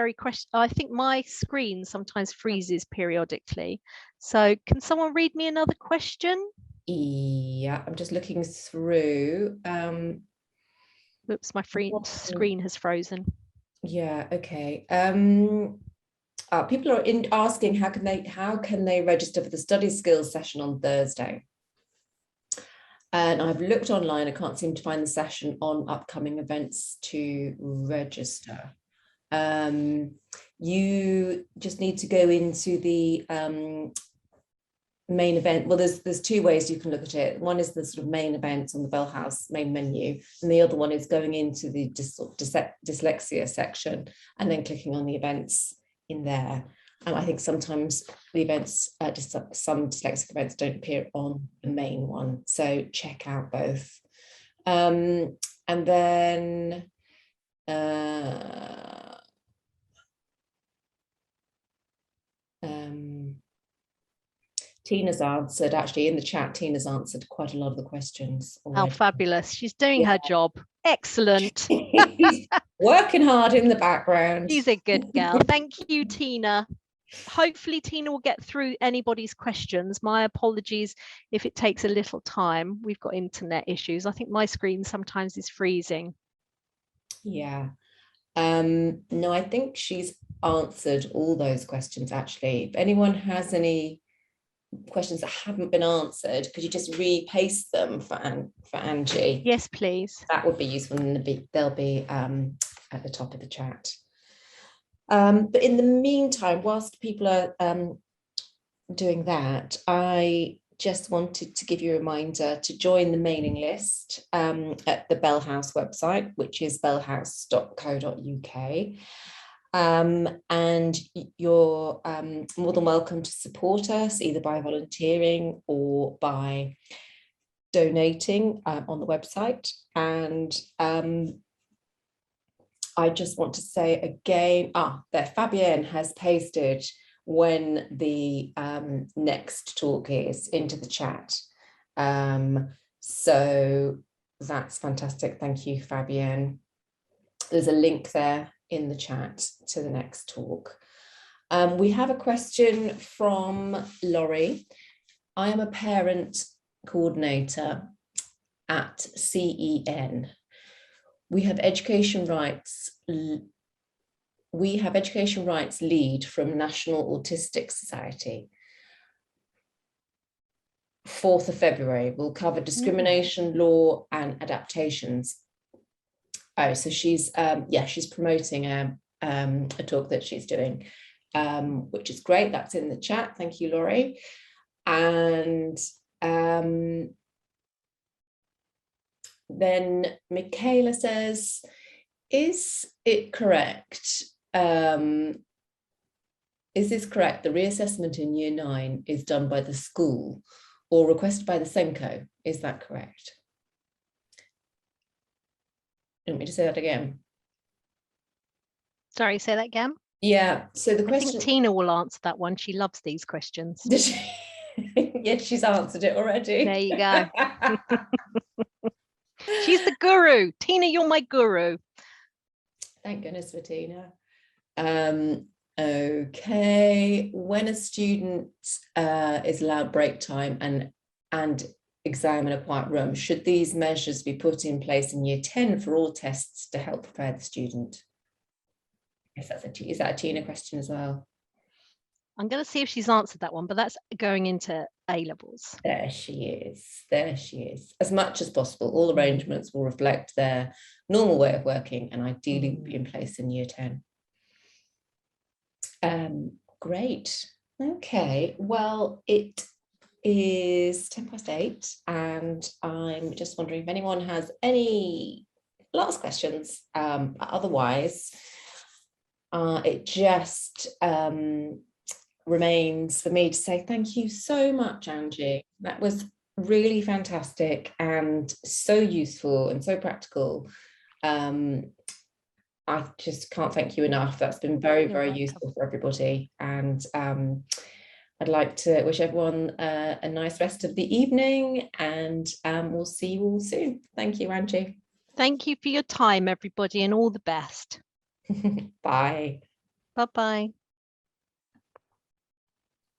I think my screen sometimes freezes periodically. So can someone read me another question? Yeah, I'm just looking through. Oops, my screen has frozen. Yeah, okay. People are asking how can they register for the study skills session on Thursday? And I've looked online, I can't seem to find the session on upcoming events to register. You just need to go into the main event. Well, there's two ways you can look at it. One is the sort of main events on the Bell House main menu, and the other one is going into the dyslexia section and then clicking on the events in there. And I think sometimes the events, some dyslexic events don't appear on the main one. So check out both. And then Tina's answered, actually in the chat, Tina's answered quite a lot of the questions already. Oh, fabulous. She's doing her job. Excellent. Working hard in the background. She's a good girl. Thank you, Tina. Hopefully Tina will get through anybody's questions. My apologies if it takes a little time. We've got internet issues. I think my screen sometimes is freezing. Yeah. No, I think she's answered all those questions, actually. If anyone has any questions that haven't been answered, could you just repaste them for Angie? Yes, please. That would be useful, and they'll be at the top of the chat. But in the meantime, whilst people are doing that, I just wanted to give you a reminder to join the mailing list at the Bell House website, which is bellhouse.co.uk. And you're more than welcome to support us either by volunteering or by donating on the website. And I just want to say again, there Fabienne has pasted when the next talk is into the chat. So that's fantastic. Thank you, Fabienne. There's a link there in the chat to the next talk. We have a question from Laurie. I am a parent coordinator at CEN. We have education rights lead from National Autistic Society. 4th of February, we'll cover discrimination law and adaptations. Oh, so she's she's promoting a talk that she's doing, which is great. That's in the chat. Thank you, Laurie. And then Michaela says, is it correct? Is this correct? The reassessment in Year 9 is done by the school or requested by the SENCO. Is that correct? want me to say that again? Sorry, say that again. Yeah, so the I question... think Tina will answer that one. She loves these questions. Did she? Yes, she's answered it already. There you go. She's the guru. Tina, you're my guru. Thank goodness for Tina. Okay, when a student is allowed break time and exam in a quiet room, should these measures be put in place in year 10 for all tests to help prepare the student? Is that a Tina question as well? I'm going to see if she's answered that one, but that's going into A-levels. There she is. There she is. As much as possible, all arrangements will reflect their normal way of working and ideally be in place in year 10. Great. Okay. Well, it is 8:10 and I'm just wondering if anyone has any last questions. Otherwise, it just remains for me to say thank you so much, Angie. That was really fantastic and so useful and so practical. I just can't thank you enough. That's been very, very useful for everybody. And I'd like to wish everyone a nice rest of the evening, and we'll see you all soon. Thank you, Angie. Thank you for your time, everybody, and all the best. Bye. Bye-bye.